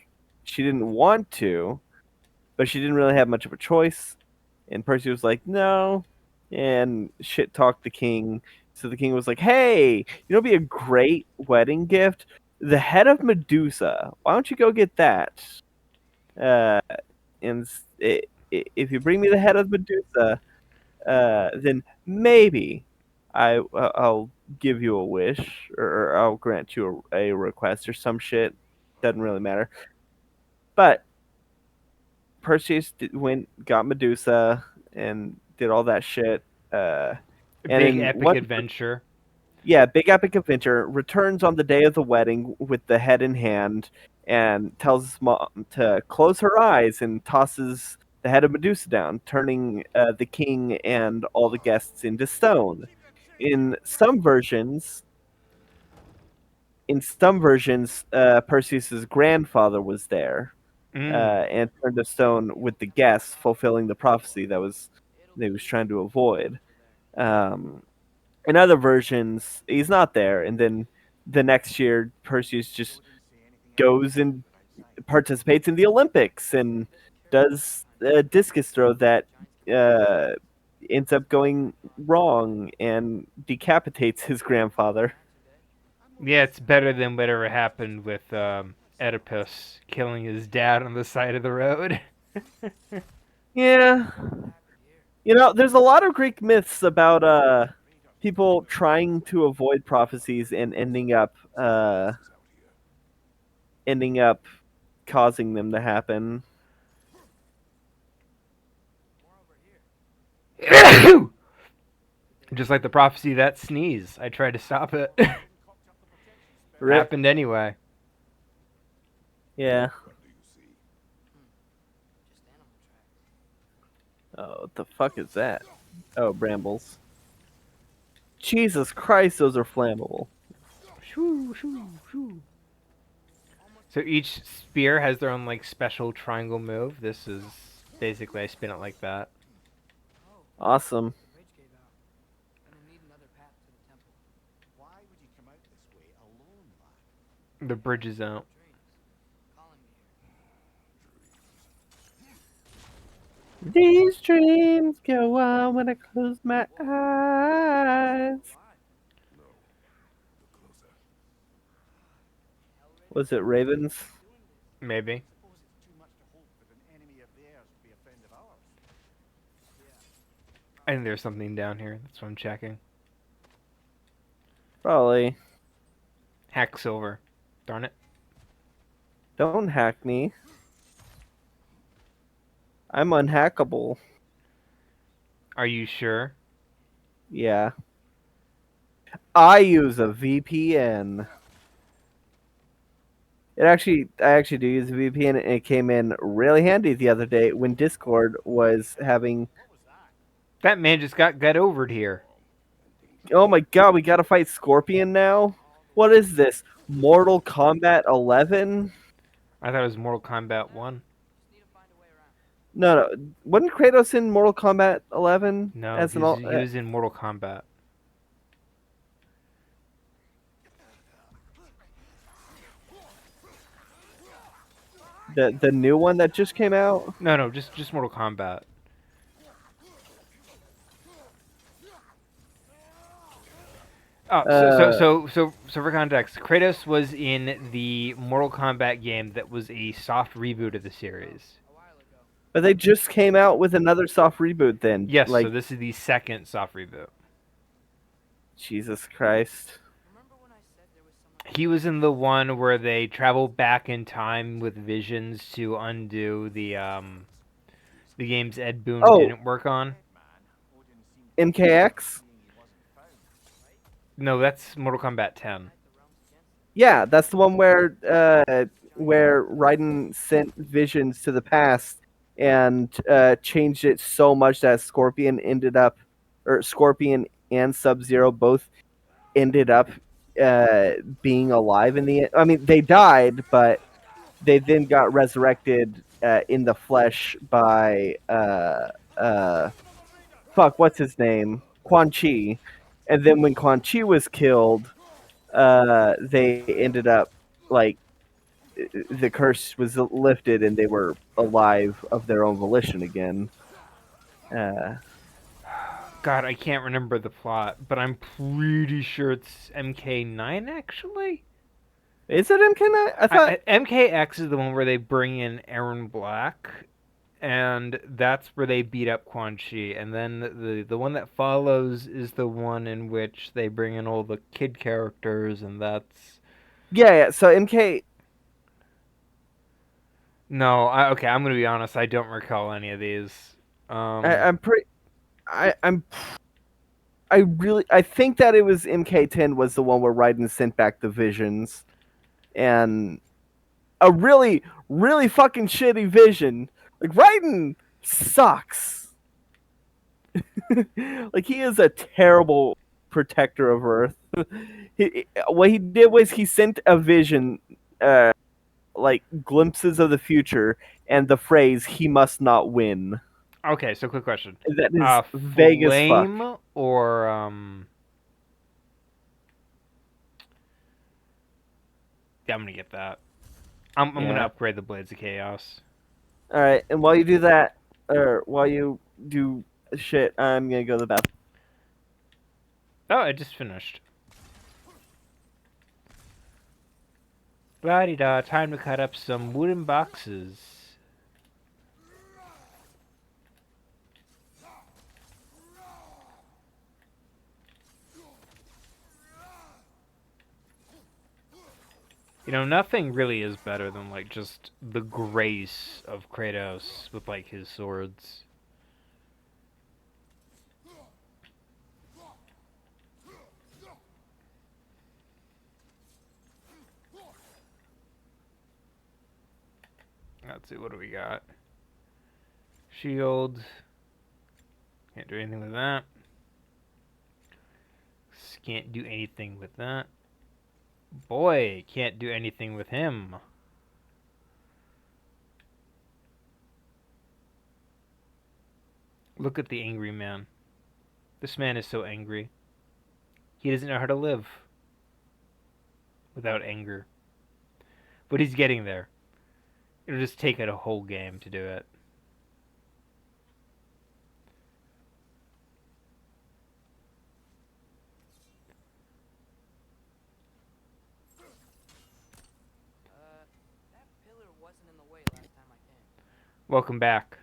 she didn't want to, but she didn't really have much of a choice." And Perseus was like, "No," and shit talked the king. So the king was like, "Hey, you know, what'd be a great wedding gift? The head of Medusa. Why don't you go get that? Uh, and if you bring me the head of Medusa, then maybe I'll give you a wish, or I'll grant you a request or some shit. Doesn't really matter." But Perseus went, got Medusa, and did all that shit. A And big then epic adventure. yeah, big epic adventure. Returns on the day of the wedding with the head in hand, and tells his mom to close her eyes, and tosses the head of Medusa down, turning the king and all the guests into stone. In some versions, Perseus's grandfather was there, Mm. and turned to stone with the guests, fulfilling the prophecy that he was trying to avoid. Um, in other versions, he's not there, and then the next year, Perseus just goes and participates in the Olympics and does a discus throw that uh, ends up going wrong and decapitates his grandfather. Yeah, it's better than whatever happened with Oedipus killing his dad on the side of the road. Yeah, you know, there's a lot of Greek myths about people trying to avoid prophecies and ending up causing them to happen. Just like the prophecy that sneeze. I tried to stop it. Rip. Happened anyway. Yeah. What do you see? Just animal tracks. Oh, what the fuck is that? Oh, brambles. Jesus Christ, those are flammable. Shoo, shoo, shoo. So each spear has their own like special triangle move. This is basically I spin it like that. Awesome. The bridge gave out. And we'll need another path to the temple. Why would you come out this way alone, lad? The bridge is out. Dreams. Calling me here. These dreams go on when I close my eyes. No. Look closer. Was it ravens? Maybe. Suppose it's too much to hope that an enemy of theirs would be a friend of ours. I think there's something down here. That's what I'm checking. Probably. Hack silver. Darn it. Don't hack me. I'm unhackable. Are you sure? Yeah. I use a VPN. I actually do use a VPN, and it came in really handy the other day when Discord was having. What was that? That man just got overed here. Oh my god, we gotta fight Scorpion now? What is this? Mortal Kombat 11? I thought it was Mortal Kombat 1. Just need to find a way around. No. Wasn't Kratos in Mortal Kombat 11? No, As an all, he was in Mortal Kombat. the new one that just came out? No, just Mortal Kombat. Oh, so for context, Kratos was in the Mortal Kombat game that was a soft reboot of the series. A while ago. But they just came out with another soft reboot then. Yes, Like, so this is the second soft reboot. Jesus Christ. Remember when I said there was someone He was in the one where they travel back in time with visions to undo the games Ed Boon Oh. didn't work on. Man, Odin seemed to MKX? seeing he wasn't found. No, that's Mortal Kombat 10. fight the realms against him? Yeah, that's the one where Raiden sent visions to the past and changed it so much that Scorpion and Sub-Zero both ended up being alive in the end. I mean, they died, but they then got resurrected in the flesh by fuck, what's his name? Quan Chi. And then when Quan Chi was killed, they ended up like the curse was lifted and they were alive of their own volition again. God, I can't remember the plot, but I'm pretty sure it's MK9 actually. Is it MK9? I thought. MKX is the one where they bring in Aaron Black, and that's where they beat up Quan Chi. And then the one that follows is the one in which they bring in all the kid characters, and that's Yeah. So MK. no. Okay, I'm gonna be honest. I don't recall any of these. I'm pretty. I'm. I think that it was MK10 was the one where Raiden sent back the visions, and a really, really fucking shitty vision. Like Raiden sucks. Like he is a terrible protector of Earth. What he did was he sent a vision, like glimpses of the future, and the phrase "He must not win." Okay, so quick question. That is vague as fuck. Flame or yeah, I'm gonna get that. I'm gonna Yeah. upgrade the Blades of Chaos. All right, and while you do that, or while you do shit, I'm gonna go to the bathroom. Oh, I just finished. La-di-da, time to cut up some wooden boxes. You know, nothing really is better than, like, just the grace of Kratos with, like, his swords. Let's see, what do we got? Shield. Can't do anything with that. Can't do anything with that. Boy, can't do anything with him. Look at the angry man. This man is so angry. He doesn't know how to live without anger. But he's getting there. It'll just take it a whole game to do it. That pillar wasn't in the way last time I came. Welcome back.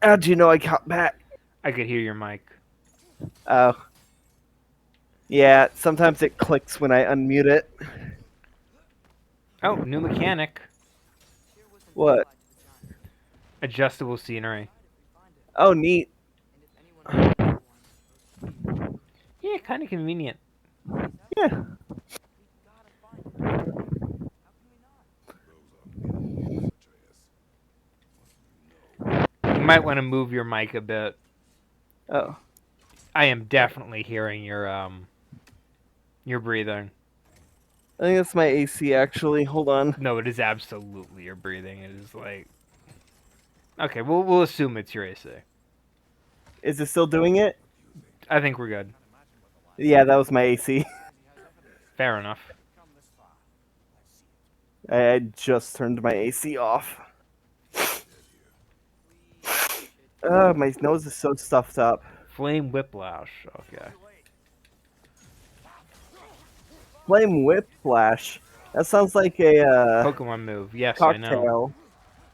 How'd you know I got back? I could hear your mic. Oh. Yeah, sometimes it clicks when I unmute it. Oh, new mechanic. Here wasn't What? supplied to the giant. Adjustable scenery. If we find it, Oh, neat. and if anyone knows where one is supposed to be, Yeah, kind of convenient. Yeah. we gotta find it. How can we not? You might want to move your mic a bit. Oh. I am definitely hearing your breathing. I think that's my AC, actually. Hold on. No, it is absolutely your breathing. It is like... Okay, we'll assume it's your AC. Is it still doing it? I think we're good. Yeah, that was my AC. Fair enough. I just turned my AC off. Oh, my nose is so stuffed up. Flame Whiplash. Okay. Flame Whiplash. That sounds like a Pokemon move. Yes, I know. cocktail.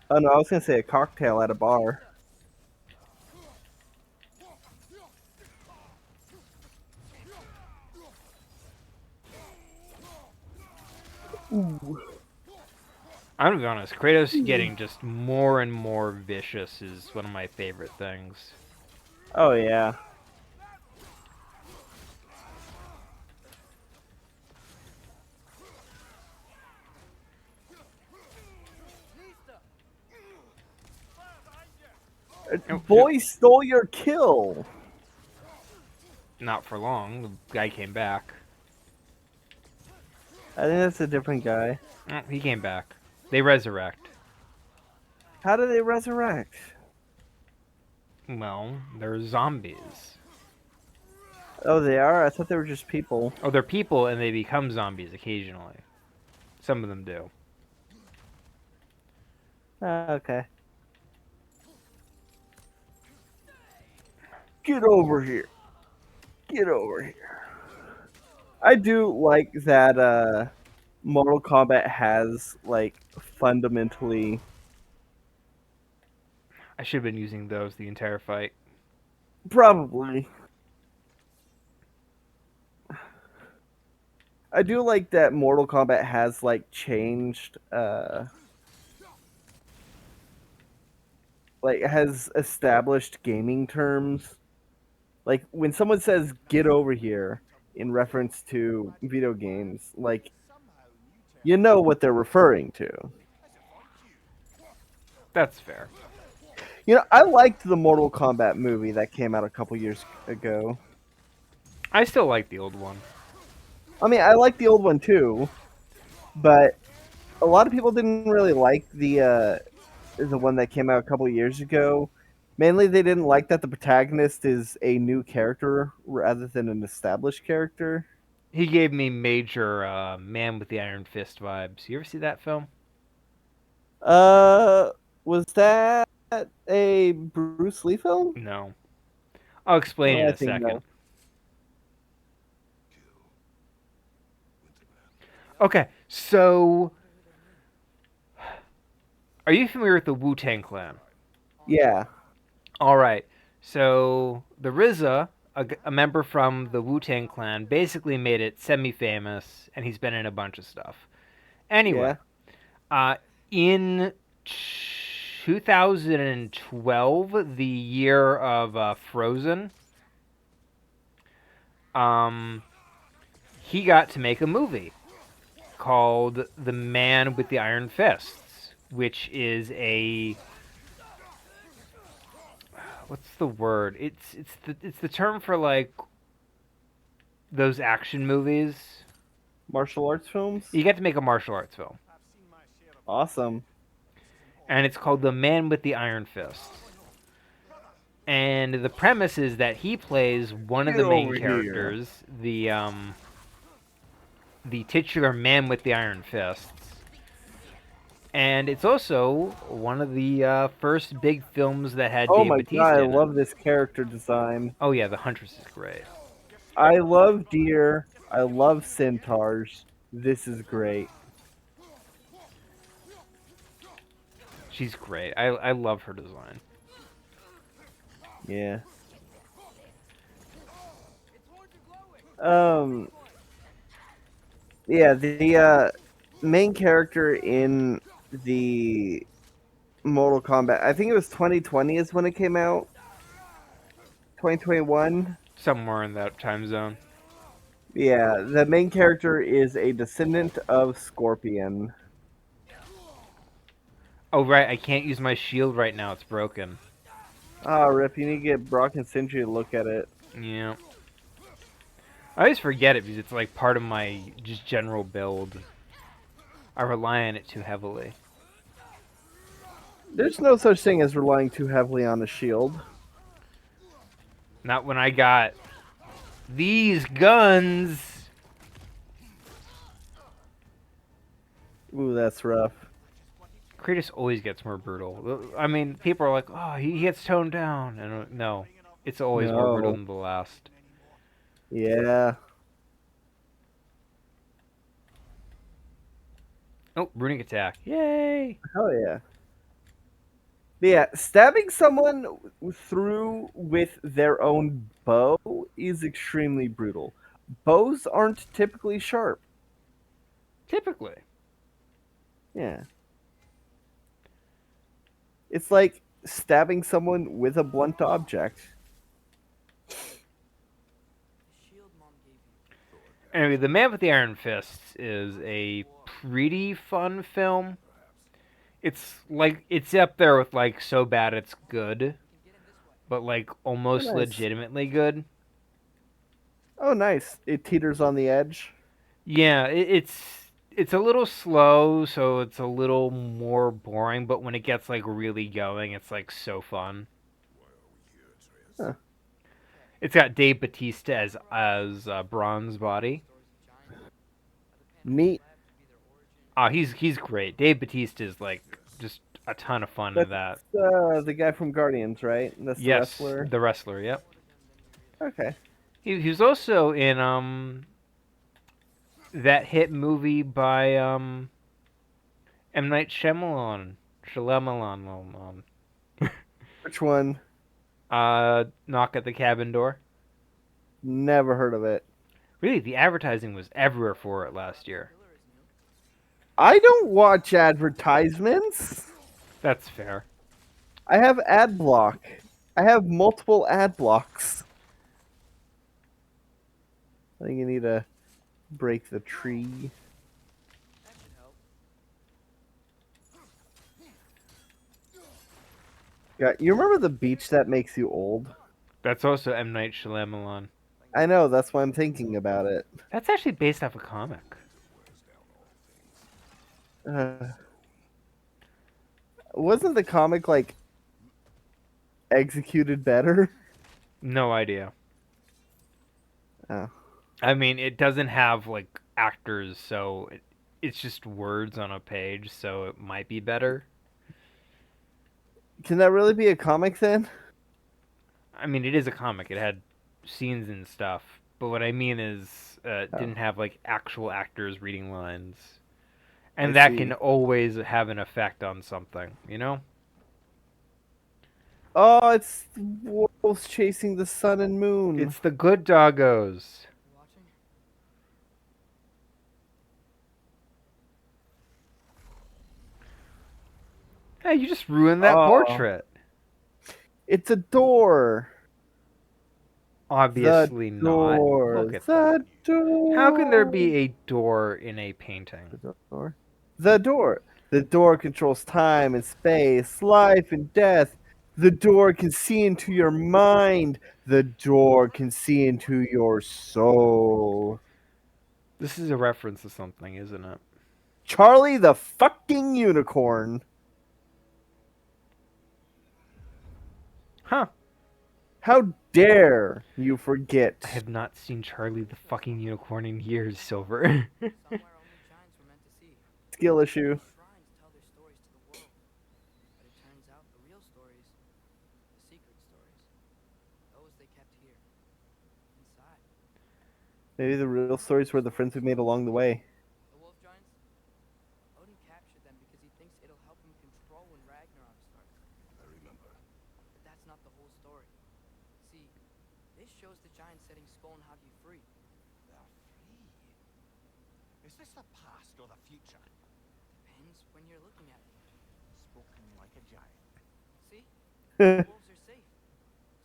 Oh no, I was gonna say a cocktail at a bar. Ooh. I'm gonna be honest. Kratos getting just more and more vicious is one of my favorite things. Oh yeah. Boy stole your kill. Not for long. The guy came back. I think that's a different guy. Oh, he came back. They resurrect. How do they resurrect? Well, they're zombies. Oh, they are? I thought they were just people. Oh, they're people and they become zombies occasionally. Some of them do. Okay. Get over here. Get over here. I do like that Mortal Kombat has like fundamentally I should have been using those the entire fight. probably I do like that Mortal Kombat has like changed like has established gaming terms. Like when someone says get over here in reference to video games, like you know what they're referring to. That's fair. You know, I liked the Mortal Kombat movie that came out a couple years ago. I still like the old one. I mean, I like the old one too, but a lot of people didn't really like the one that came out a couple years ago. Mainly, they didn't like that the protagonist is a new character rather than an established character. He gave me major Man with the Iron Fist vibes. You ever see that film? Uh, was that a Bruce Lee film? No. I'll explain Oh, in I a think second. no. Okay, so are you familiar with the Wu-Tang Clan? Yeah, All right. So the RZA, a member from the Wu-Tang Clan, basically made it semi-famous, and he's been in a bunch of stuff. Anyway, yeah, in 2012, the year of Frozen, he got to make a movie called The Man with the Iron Fists, which is a what's the word? It's the term for like those action movies. martial arts films. You get to make a martial arts film, Awesome. and it's called The Man with the Iron Fists. And the premise is that he plays one of the Get main over here. characters, the titular Man with the Iron Fists. And it's also one of the first big films that had Oh Dave my Bautista god, I in it. love this character design. Oh yeah, the Huntress is great. I love deer. I love centaurs. This is great. She's great. I love her design. Yeah. Yeah, the main character in the Mortal Kombat, I think it was 2020 is when it came out. 2021. Somewhere in that time zone. Yeah, the main character is a descendant of Scorpion. Oh right, I can't use my shield right now. It's broken. Ah, Rip, you need to get Brock and Sindri to look at it. Yeah. I always forget it because it's like part of my just general build. I rely on it too heavily. There's no such thing as relying too heavily on a shield. Not when I got these guns. Ooh, that's rough. Kratos always gets more brutal. I mean, people are like, "Oh, he gets toned down," and no, it's always more brutal No. than the last. Yeah. Oh, runic attack! Yay! Hell yeah. But yeah, stabbing someone through with their own bow is extremely brutal. Bows aren't typically sharp. Typically, Yeah. It's like stabbing someone with a blunt object. Shield mom gave you. anyway, the Man with the Iron Fists is a pretty fun film. It's up there with like So Bad It's Good, but like almost nice. legitimately good. Oh, nice. It teeters on the edge. Yeah, it's a little slow, so it's a little more boring. But when it gets like really going, it's like so fun. Huh. It's got Dave Batista as Bronze Body. Neat. Oh, he's great. Dave Batista is like just a ton of fun in That's that. the guy from Guardians, right? That's the Yes, wrestler. the wrestler. Yep. Okay. He was also in that hit movie by M Night Shyamalan. Shyamalan. Which one? Knock at the Cabin Door. Never heard of it. Really, the advertising was everywhere for it last year. I don't watch advertisements. That's fair. I have ad block. I have multiple ad blocks. I think you need to break the tree. That should help. Yeah, you remember the beach that makes you old? That's also M Night Shyamalan. I know, that's why I'm thinking about it. That's actually based off a comic. Wasn't the comic like executed better? No idea. Oh. I mean, it doesn't have like actors, so it's just words on a page, so it might be better. Can that really be a comic then? I mean, it is a comic. It had scenes and stuff, but what I mean is, it didn't have like actual actors reading lines, and I that see. can always have an effect on something, you know? Oh, it's wolves chasing the sun and moon. It's the good doggos. You watching? Hey, you just ruined that Oh. portrait. It's a door. Obviously the not. door. Look at the that. door. How can there be a door in a painting? The door. The door. The door controls time and space, life and death. The door can see into your mind. The door can see into your soul. This is a reference to something, isn't it? Charlie the fucking unicorn. Huh. How dare you forget? I have not seen Charlie the fucking unicorn in years, Silver. Somewhere only giants were meant to see. Skill issue. Shrines tell their stories to the world. But it turns out the real stories, the secret stories, those they kept here, inside. Maybe the real stories were the friends we made along the way. The wolf giants? Odin captured them because he thinks it'll help him control when Ragnarok starts. I remember. But that's not the whole story. See, this shows the giants setting Skull and Hagi free. They're free. Is this the past or the future? Depends when you're looking at it. Spoken like a giant. See? The wolves are safe.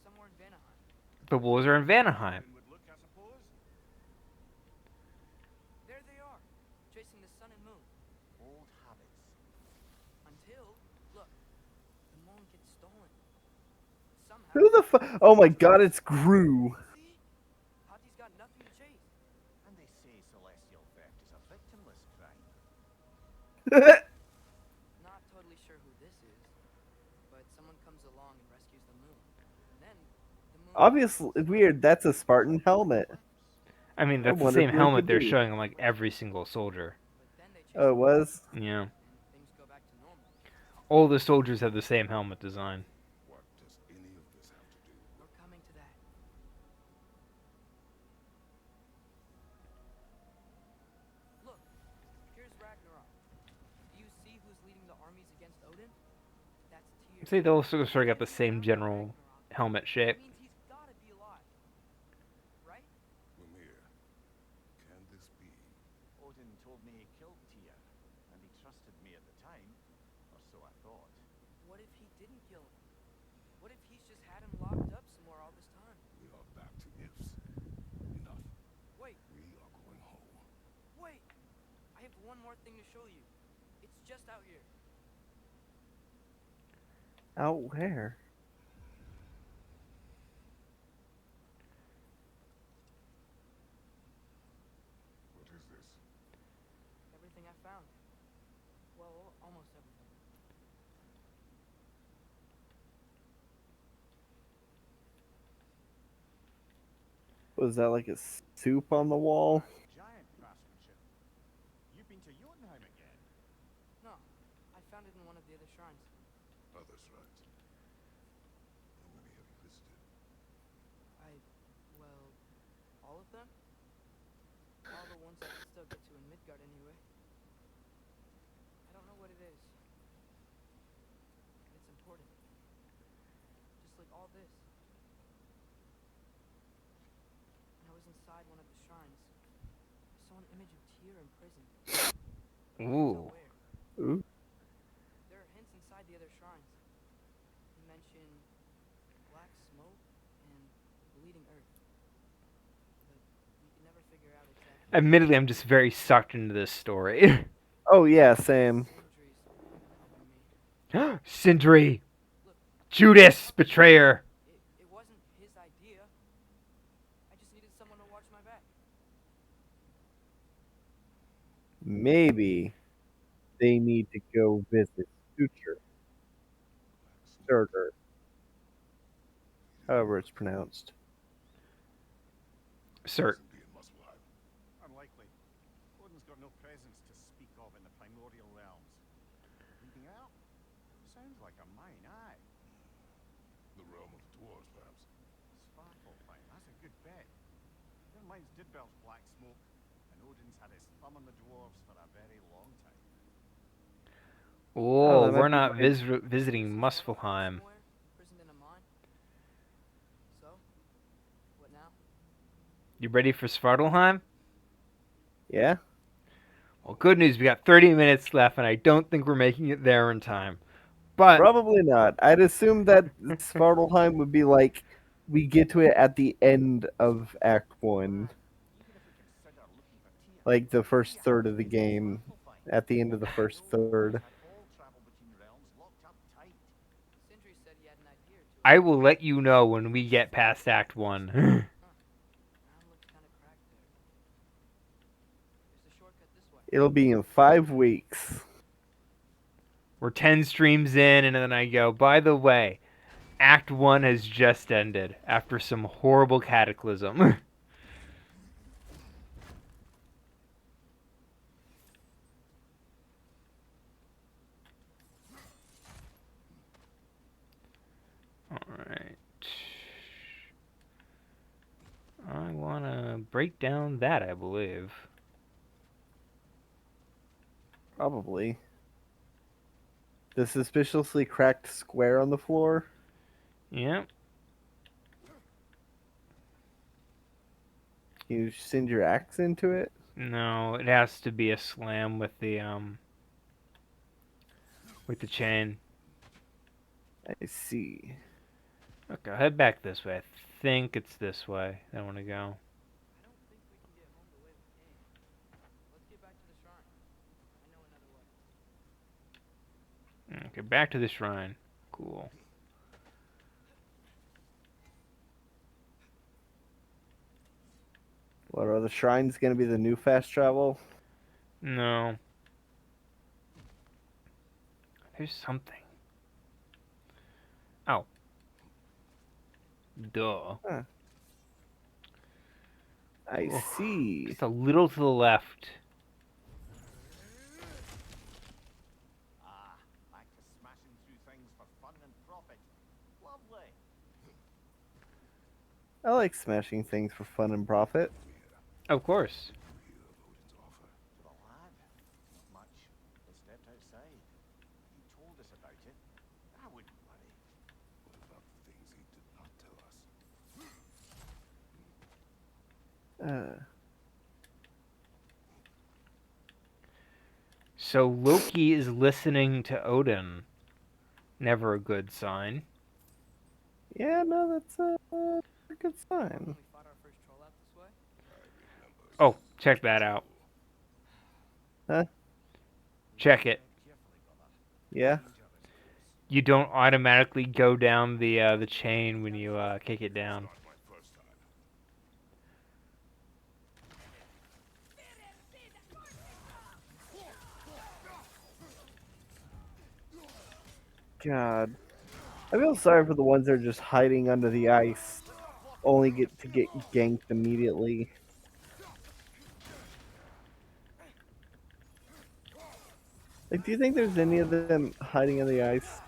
Somewhere in Vanaheim. The wolves are in Vanaheim. Would look, I suppose. There they are, chasing the sun and moon. Old habits. Until, look, the moon gets stolen. Somehow. Who the fuck? Oh my god, it's Gru. See? Hagi's got nothing to chase. And they say celestial theft is a victimless crime. Not totally sure who this is, but someone comes along and rescues the moon. And then the moon. Obviously, weird. That's a Spartan helmet. I mean, that's the wonder same who it helmet could they're be. showing on like every single soldier. But then they chase Oh, it the was? Yeah. and things go back to normal. All the soldiers have the same helmet design. What does any of this have to do? We're coming to that. Look, here's Ragna'Rock. Do you see who's leading the armies against Odin? That's Tyr. See, they also sort of got the same general helmet shape. That means he's gotta be alive. Right? Mimir, can this be? Odin told me he killed Tyr, and he trusted me at the time, or so I thought. What if he didn't kill him? What if he's just had him locked up somewhere all this time? We are back to ifs. Enough. Wait, We are going home. wait! I have one more thing to show you. It's just out here. Out where? What is this? Everything I found. Well, almost everything. Was that like a soup on the wall? Giant craftsmanship. You've been to Jotunheim again? No, I found it in one of the other shrines. Other shrines. How many have you visited? Well, all of them? All the ones I can still get to in Midgard anyway. I don't know what it is. But it's important. Just like all this. When I was inside one of the shrines, I saw an image of Tyr imprisoned. Ooh. Where? Ooh. There are hints inside the other shrines. They mention black smoke and bleeding earth. But we can never figure out exactly. Admittedly, I'm just very sucked into this story. Oh yeah, same. Sindri's helping me. Sindri! Look, Judas! Betrayer! it wasn't his idea. I just needed someone to watch my back. Maybe they need to go visit Suture. Surtur, however it's pronounced. Sir. Be in Muspelheim. Unlikely. Odin's got no presence to speak of in the primordial realms. Leading out? Sounds like a mine, aye. The realm of the dwarves, perhaps. Svartalfheim, that's a good bet. Their mines did belch black smoke, and Odin's had his thumb on the dwarves for a very long time. Oh, that might we're be not my- visiting Some Muspelheim. somewhere, imprisoned in a mine. So, what now? You ready for Svartalheim? Yeah? Well, good news, we got 30 minutes left, and I don't think we're making it there in time. But Probably not. I'd assume that Svartalheim would be like we get to it at the end of Act 1. Even if we consider looking for Tyr, Like the first Tyr third of the is game. Svartalfheim. At the end of the first third. Had all travel between realms locked up tight. Sindri said he had an idea or two. I will let you know when we get past Act 1. Ground looks kind of cracked there. There's a shortcut this way. It'll be in 5 weeks. We're 10 streams in, and then I go, by the way, Act 1 has just ended after some horrible cataclysm. Alright. I want to break down that, I believe. Probably. The suspiciously cracked square on the floor. Yep. You send your axe into it. No, it has to be a slam with the chain. I see. Okay, I'll head back this way. I think it's this way I want to go. I don't think we can get home the way we came. Let's get back to the shrine. I know another way. Okay, back to the shrine. Cool. What are the shrines going to be the new fast travel? No. There's something. Oh. Duh. I Oh. see. Just a little to the left. Ah, back to smashing through things for fun and profit. Lovely. I like smashing things for fun and profit. Of course. Odin's offer. The lad, not much. He stepped outside. He told us about it. I wouldn't worry. What about the things he did not tell us? So Loki is listening to Odin. Never a good sign. Yeah, no, that's a good When sign. we fought our first troll out this way? Oh, check that out. Huh? Check it. Carefully, brother. Yeah. Danger is close. You don't automatically go down the chain when you kick it down. Not my first time. God. I feel sorry for the ones that are just hiding under the ice. only get ganked immediately. Like, do you think there's any of them hiding in the ice?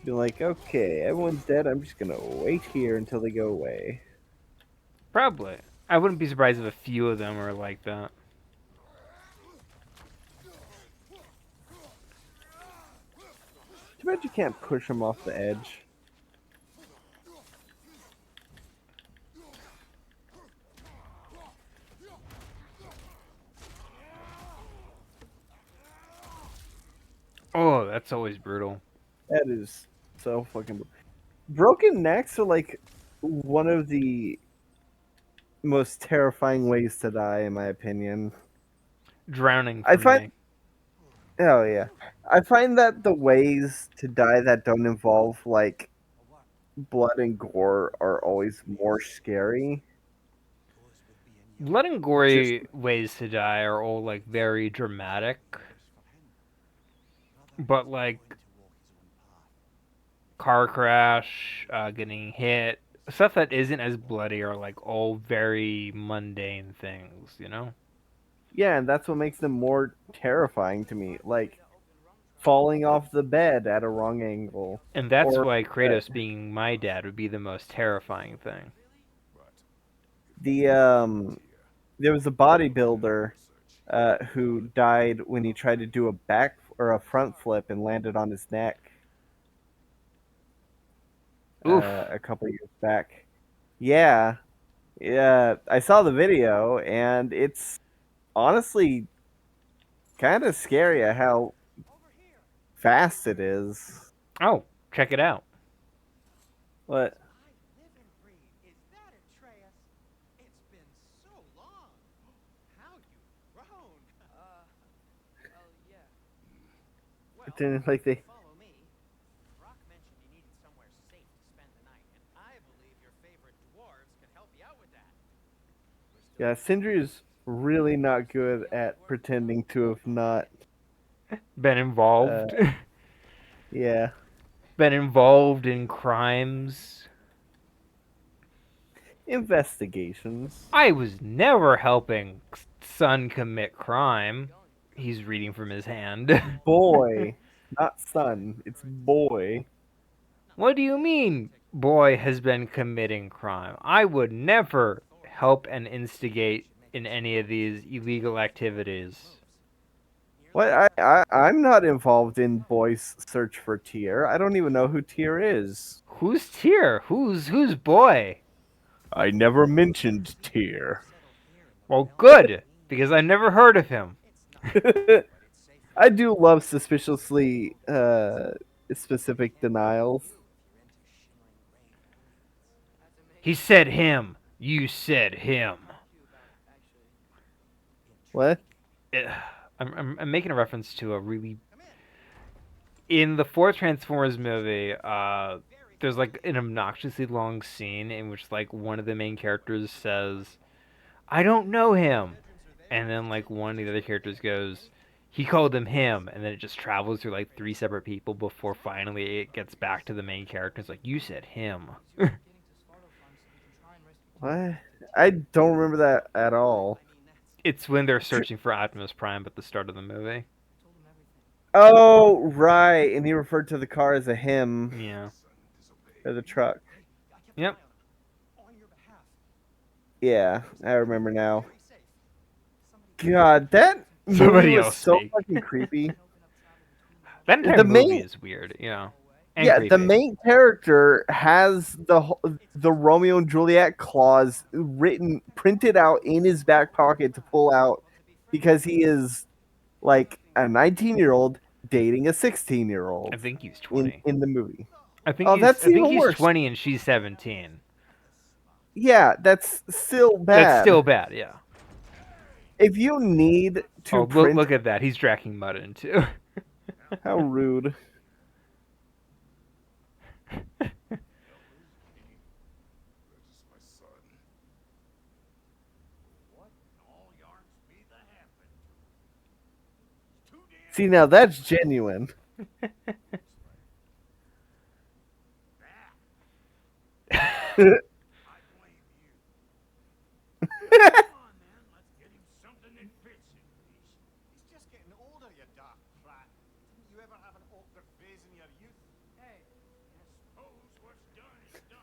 Be like, okay, everyone's dead. I'm just gonna wait here until they go away. Probably. I wouldn't be surprised if a few of them are like that. Too bad you can't push them off the edge. Oh, that's always brutal. That is so fucking. Broken necks are like one of the most terrifying ways to die, in my opinion. Drowning I for find, me. oh yeah, I find that the ways to die that don't involve like blood and gore are always more scary. Blood and Just gory ways to die are all like very dramatic, but like car crash, getting hit, stuff that isn't as bloody are like all very mundane things, you know? yeah, and that's what makes them more terrifying to me. Like falling off the bed at a wrong angle, And that's or why Kratos being my dad would be the most terrifying thing. the there was a bodybuilder who died when he tried to do a back or a front flip and landed on his neck Oof. a couple years back. Yeah, yeah, I saw the video and it's honestly kind of scary at how fast it is. Oh, check it out. What? I live and breathe. Is that Atreus? It's been so long. How you've grown. Well, yeah. Well, Didn't like they. follow me. Rock mentioned you needed somewhere safe to spend the night, and I believe your favorite dwarves can help you out with that. Yeah, Sindri is really not good at pretending to have not. Been involved. Yeah. Been involved in crimes. Investigations. I was never helping son commit crime. He's reading from his hand. Boy, not son. It's boy. What do you mean, boy has been committing crime? I would never help and instigate in any of these illegal activities. What? I'm not involved in boy's search for Tyr. I don't even know who Tyr is. Who's Tyr? Who's boy? I never mentioned Tyr. Well, good, because I never heard of him. I do love suspiciously specific denials. He said him. You said him. What? Eh, I'm making a reference to a really in the fourth Transformers movie. There's like an obnoxiously long scene in which like one of the main characters says, "I don't know him," and then like one of the other characters goes, "He called him," and then it just travels through like three separate people before finally it gets back to the main character. It's like you said him. What? I don't remember that at all. It's when they're searching for Optimus Prime at the start of the movie. Oh, right. And he referred to the car as a him Yeah. or the truck. Yep. On your behalf. Yeah, I remember now. God, that Somebody movie was else so speak. fucking creepy. That entire The movie main- is weird. Yeah. And Yeah, creepy. the main character has the Romeo and Juliet clause printed out in his back pocket to pull out because he is like a 19-year-old dating a 16-year-old I think he's in 20. in the movie. I think Oh, he's that's I think even he's worse. 20 and she's 17. Yeah, that's still bad. That's still bad, yeah. If you need to Oh, print, look at that. He's tracking Mudden too. how rude. That is my son. What in all yarns be the happened to? Too damn See, now that's genuine.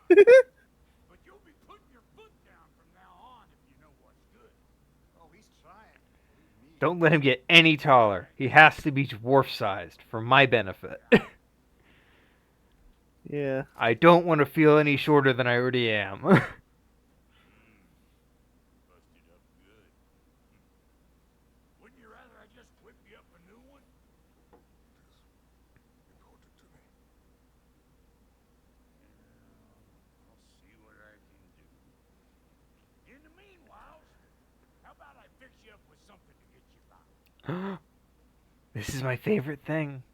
But you'll be putting your foot down from now on if you know what's good. Oh, he's trying. Believe me. Don't let him get any taller. He has to be dwarf-sized for my benefit. Yeah. I don't want to feel any shorter than I already am. Busted up good. Wouldn't you rather I just whip you up a new one? Report it to me. I'll see what I can do. In the meanwhile, how about I fix you up with something to get you by? This is my favorite thing.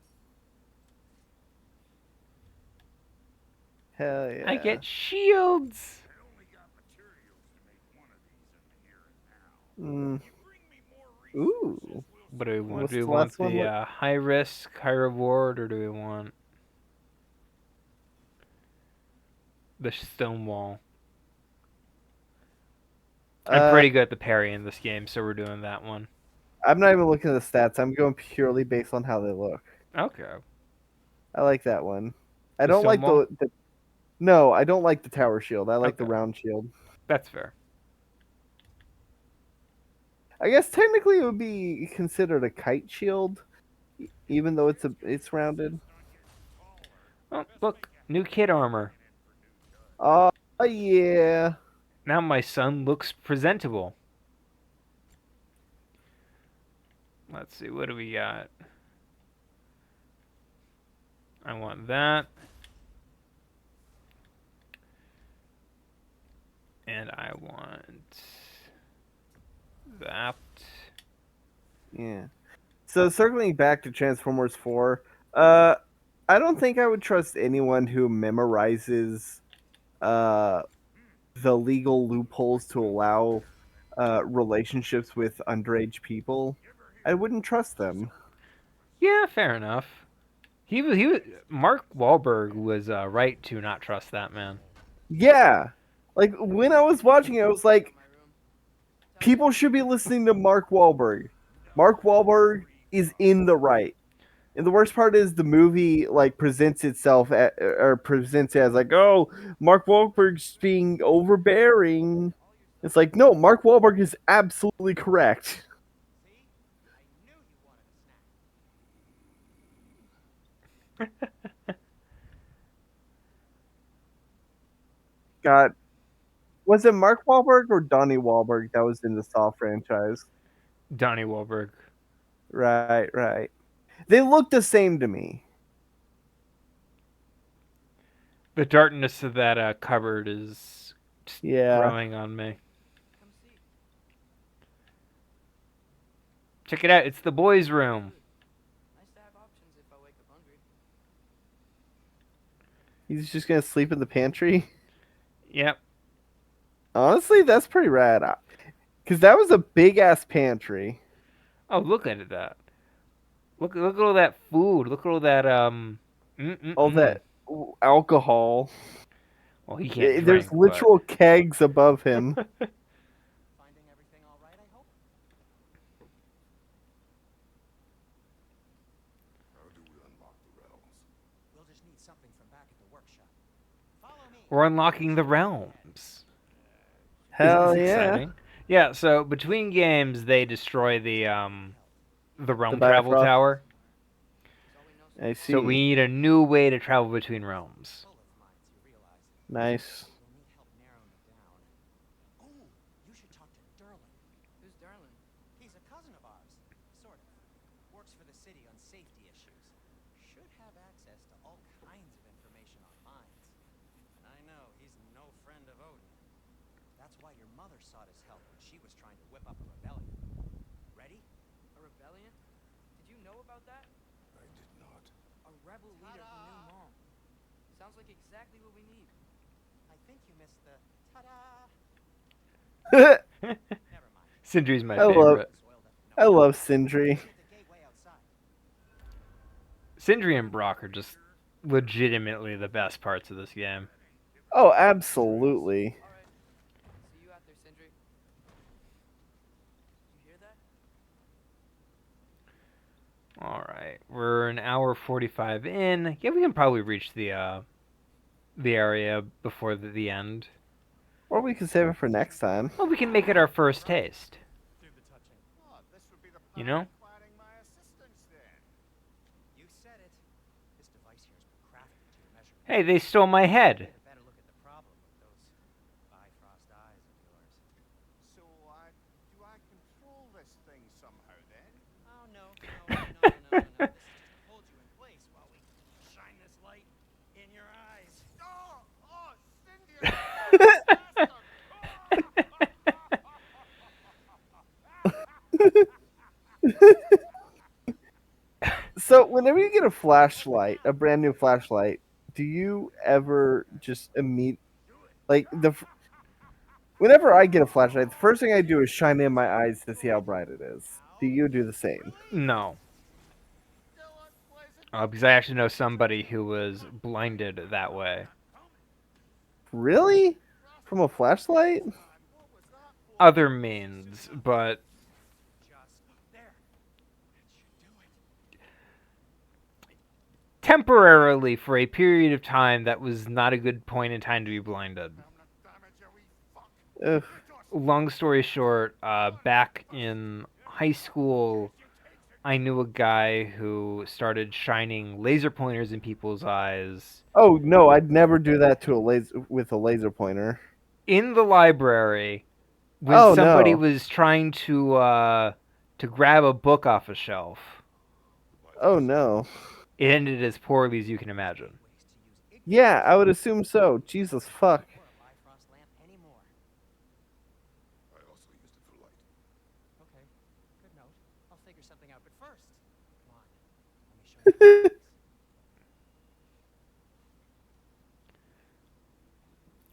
Hell yeah. I get shields. I only got materials to make one of these in the here and now. Mm. You bring me more Ooh. resources, we'll What do we want? What's Do we the want last one? the high risk, high reward, or do we want the stone wall? I'm pretty good at the parry in this game, so we're doing that one. I'm not even looking at the stats. I'm going purely based on how they look. Okay. I like that one. I The don't like stone the No, I don't like the tower shield. I like the Okay. round shield. That's fair. I guess technically it would be considered a kite shield, even though it's rounded. Oh, look, new kid armor. Oh yeah. Now my son looks presentable. Let's see, what do we got? I want that. And I want that. Yeah. So circling back to Transformers 4, I don't think I would trust anyone who memorizes the legal loopholes to allow relationships with underage people. I wouldn't trust them. Yeah, fair enough. He was Mark Wahlberg was right to not trust that man. Yeah. Like when I was watching it, I was like, people should be listening to Mark Wahlberg. Mark Wahlberg is in the right. And the worst part is the movie like presents itself or presents it as like, oh, Mark Wahlberg's being overbearing. It's like, no, Mark Wahlberg is absolutely correct. See? I knew you wanted a snack. God, was it Mark Wahlberg or Donnie Wahlberg that was in the Saw franchise? Donnie Wahlberg. Right, right. They look the same to me. The darkness of that cupboard is just Yeah. growing on me. Come see. Check it out. It's the boys' room. Nice to have options if I wake up hungry. He's just gonna sleep in the pantry. Yep. Honestly, that's pretty rad. Cause that was a big ass pantry. Oh, look at that. Look at all that food. Look at all that All that alcohol. Well, he can't drink. There's literal kegs above him. Finding everything all right, I hope? How do we unlock the realms? We'll just need something from back at the workshop. Follow me. We're unlocking the realms. Hell Isn't this yeah. exciting? Yeah. So between games, they destroy the realm travel Bifrost. tower. There's all we know so I see. So we need a new way to travel between realms. Full of minds, you realize. Nice. We'll need help narrowing it down. Oh, you should talk to Derlin. Who's Darlin? He's a cousin of ours. Sort of. Works for the city on safety issues. Should have access to all kinds of information on mines. And I know he's no friend of Odin. That's why your mother sought his help when she was trying to whip up a rebellion. Ready? A rebellion? Did you know about that? I did not. A rebel leader who knew Ta-da! Mom. Sounds like exactly what we need. I think you missed the ta-da. Never mind. Sindri's my I love- favorite. Soiled up. I love Sindri. At the gateway outside. Sindri and Brock are just legitimately the best parts of this game. Oh, absolutely. All right. See you out there, Sindri. You hear that? All right, we're an hour 45 in. Yeah, we can probably reach the the area before the end. Or we can save it for next time. Well, we can make it our first taste. Do the touching. Oh, this would be the You know? perfect planning my assistance then. You said it. This device here has been crafted to your measurement. Hey, they stole my head. A better look at the problem with those Bifrost eyes of yours. So, do I control this thing somehow then? Oh no, no, no, no, no, no, no. This is just to hold you in place while we shine this light in your eyes. Oh, Cindy! Bastard! So, whenever you get a flashlight, a brand new flashlight, do you ever just whenever I get a flashlight, the first thing I do is shine it in my eyes to see how bright it is. Do you do the same? No. Because I actually know somebody who was blinded that way. Really? From a flashlight? Other means, but Just there. That should do it. temporarily for a period of time, that was not a good point in time to be blinded. Ugh. Long story short, back in high school, I knew a guy who started shining laser pointers in people's eyes Oh no, I'd never do that to with a laser pointer. in the library when Oh, somebody no. was trying to grab a book off a shelf. Oh no. It ended as poorly as you can imagine. Yeah, I would assume so. Jesus fuck. Or a Bifrost lamp anymore. I also used it for light. Okay, good note. I'll figure something out, but first, come on. Let me show you the device.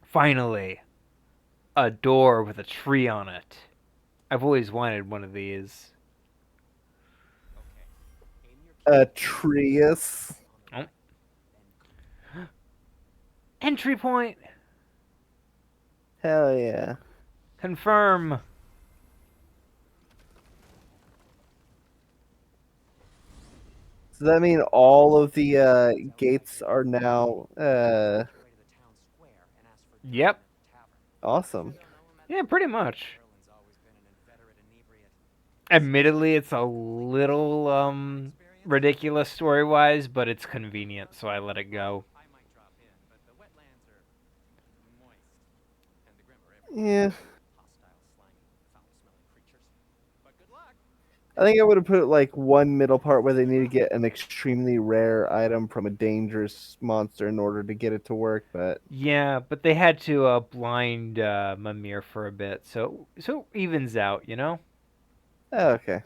Finally, a door with a tree on it. I've always wanted one of these. Okay. Aim your A Trius. Oh. Entry point. Hell yeah. Confirm. Does that mean all of the gates are now way to the town square and ask for Yep. dinner at the tavern. awesome? Yeah, pretty much. Merlin's always been an inveterate inebriate. Admittedly, it's a little ridiculous story-wise, but it's convenient, so I let it go. I might drop in, but the wetlands are moist, and the Grim are everywhere. Yeah. Hostile, slimy, foul-smelling creatures. But good luck. I think I would have put like one middle part where they need to get an extremely rare item from a dangerous monster in order to get it to work, but Yeah, but they had to blind Mimir for a bit, so it evens out, you know? oh, okay.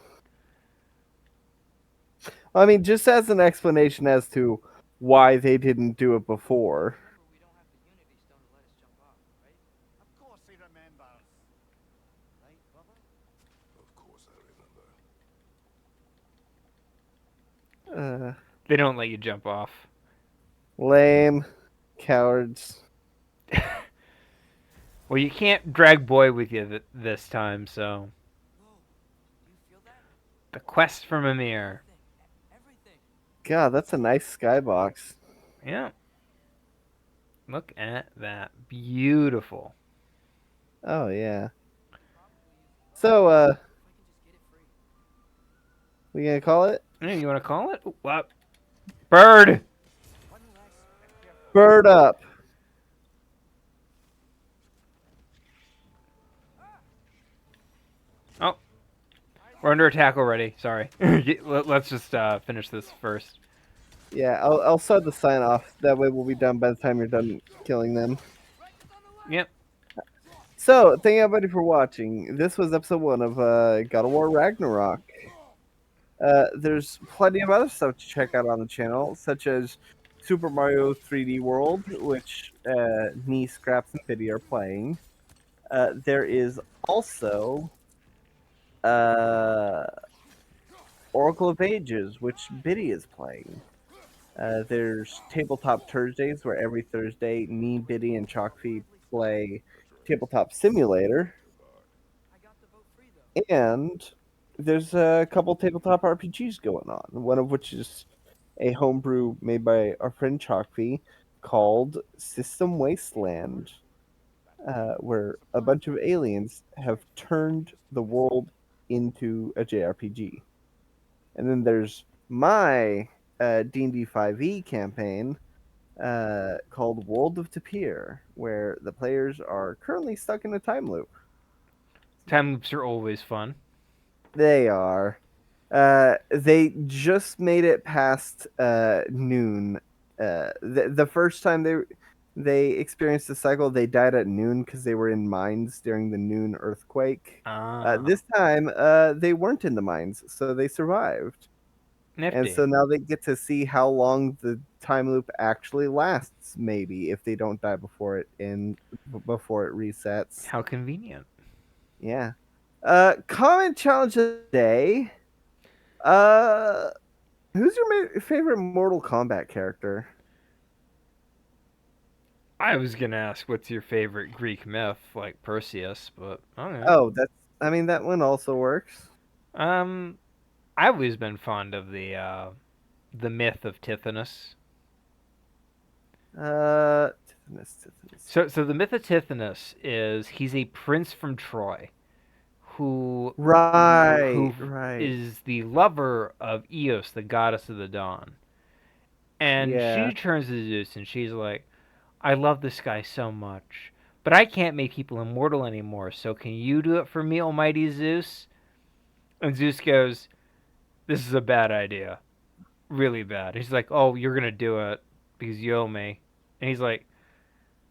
I mean, just as an explanation as to why they didn't do it before. Remember, we don't have the Unity Stone to let us jump off, right? Of course he remembers. Right, Bubba? Of course I remember. They don't let you jump off. Lame. Cowards. Well, you can't drag Boy with you this time, so... Whoa. You feel that? The quest for Mimir. Everything. God, that's a nice skybox. Yeah. Look at that. Beautiful. Oh, yeah. Probably. So, If I can just get it free. we gonna call it? Hey, you want to call it? Ooh, what? Bird! One less spectre. Bird up. Oh. We're under attack already. Sorry. Let's just finish this first. Yeah, I'll start the sign off. That way we'll be done by the time you're done killing them. Yep. So, thank you everybody for watching. This was episode 1 of God of War Ragnarok. There's plenty of other stuff to check out on the channel, such as Super Mario 3D World, which me, Scraps, and Biddy are playing. There is also Oracle of Ages, which Biddy is playing. There's Tabletop Thursdays, where every Thursday, me, Biddy, and Chalkfeed play Tabletop Simulator. I got the boat free though. And there's a couple tabletop RPGs going on, one of which is a homebrew made by our friend Chalkfee, called System Wasteland, where a bunch of aliens have turned the world into a JRPG. And then there's my D&D 5e campaign called World of Tapir, where the players are currently stuck in a time loop. Time loops are always fun. They are. They just made it past noon. The first time they experienced the cycle, they died at noon because they were in mines during the noon earthquake. This time, they weren't in the mines, so they survived. And Nifty. so now they get to see how long the time loop actually lasts. Maybe if they don't die before it resets. How convenient. Yeah. Comment challenge of the day. Who's your favorite Mortal Kombat character? I was gonna ask what's your favorite Greek myth, like Perseus, but okay. Oh, that one also works. I've always been fond of the myth of Tithonus. Tithonus. So the myth of Tithonus is he's a prince from Troy, who Right. is the lover of Eos, the goddess of the dawn, and Yeah. she turns to Zeus and she's like, "I love this guy so much, but I can't make people immortal anymore. So can you do it for me, Almighty Zeus?" And Zeus goes, "This is a bad idea, really bad." He's like, "Oh, you're gonna do it because you owe me," and he's like,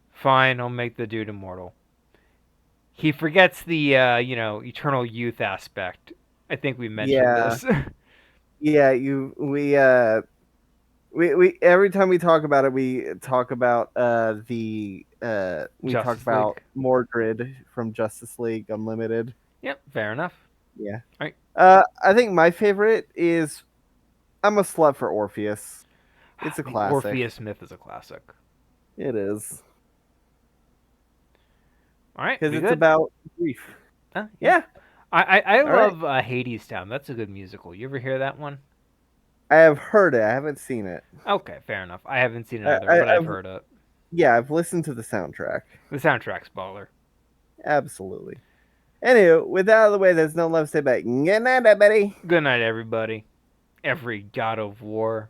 "Fine, I'll make the dude immortal." He forgets the eternal youth aspect. I think we mentioned Yeah. this. Yeah, we every time we talk about it, we talk about we talk Justice about League. Mordred from Justice League Unlimited. Yep, fair enough. Yeah. Alright. I think my favorite is I'm a slut for Orpheus. It's a The classic. Orpheus myth is a classic. It is. All right, Because we it's good? about grief. Yeah. Yeah. I All right. love Hades Town. That's a good musical. You ever hear that one? I have heard it. I haven't seen it. Okay, fair enough. I haven't seen it I- either, I- but I've I've- heard it. Yeah, I've listened to the soundtrack. The soundtrack's baller. Absolutely. Anyway, with that out of the way, there's no love to say but good night, everybody. Good night, everybody. Every god of war.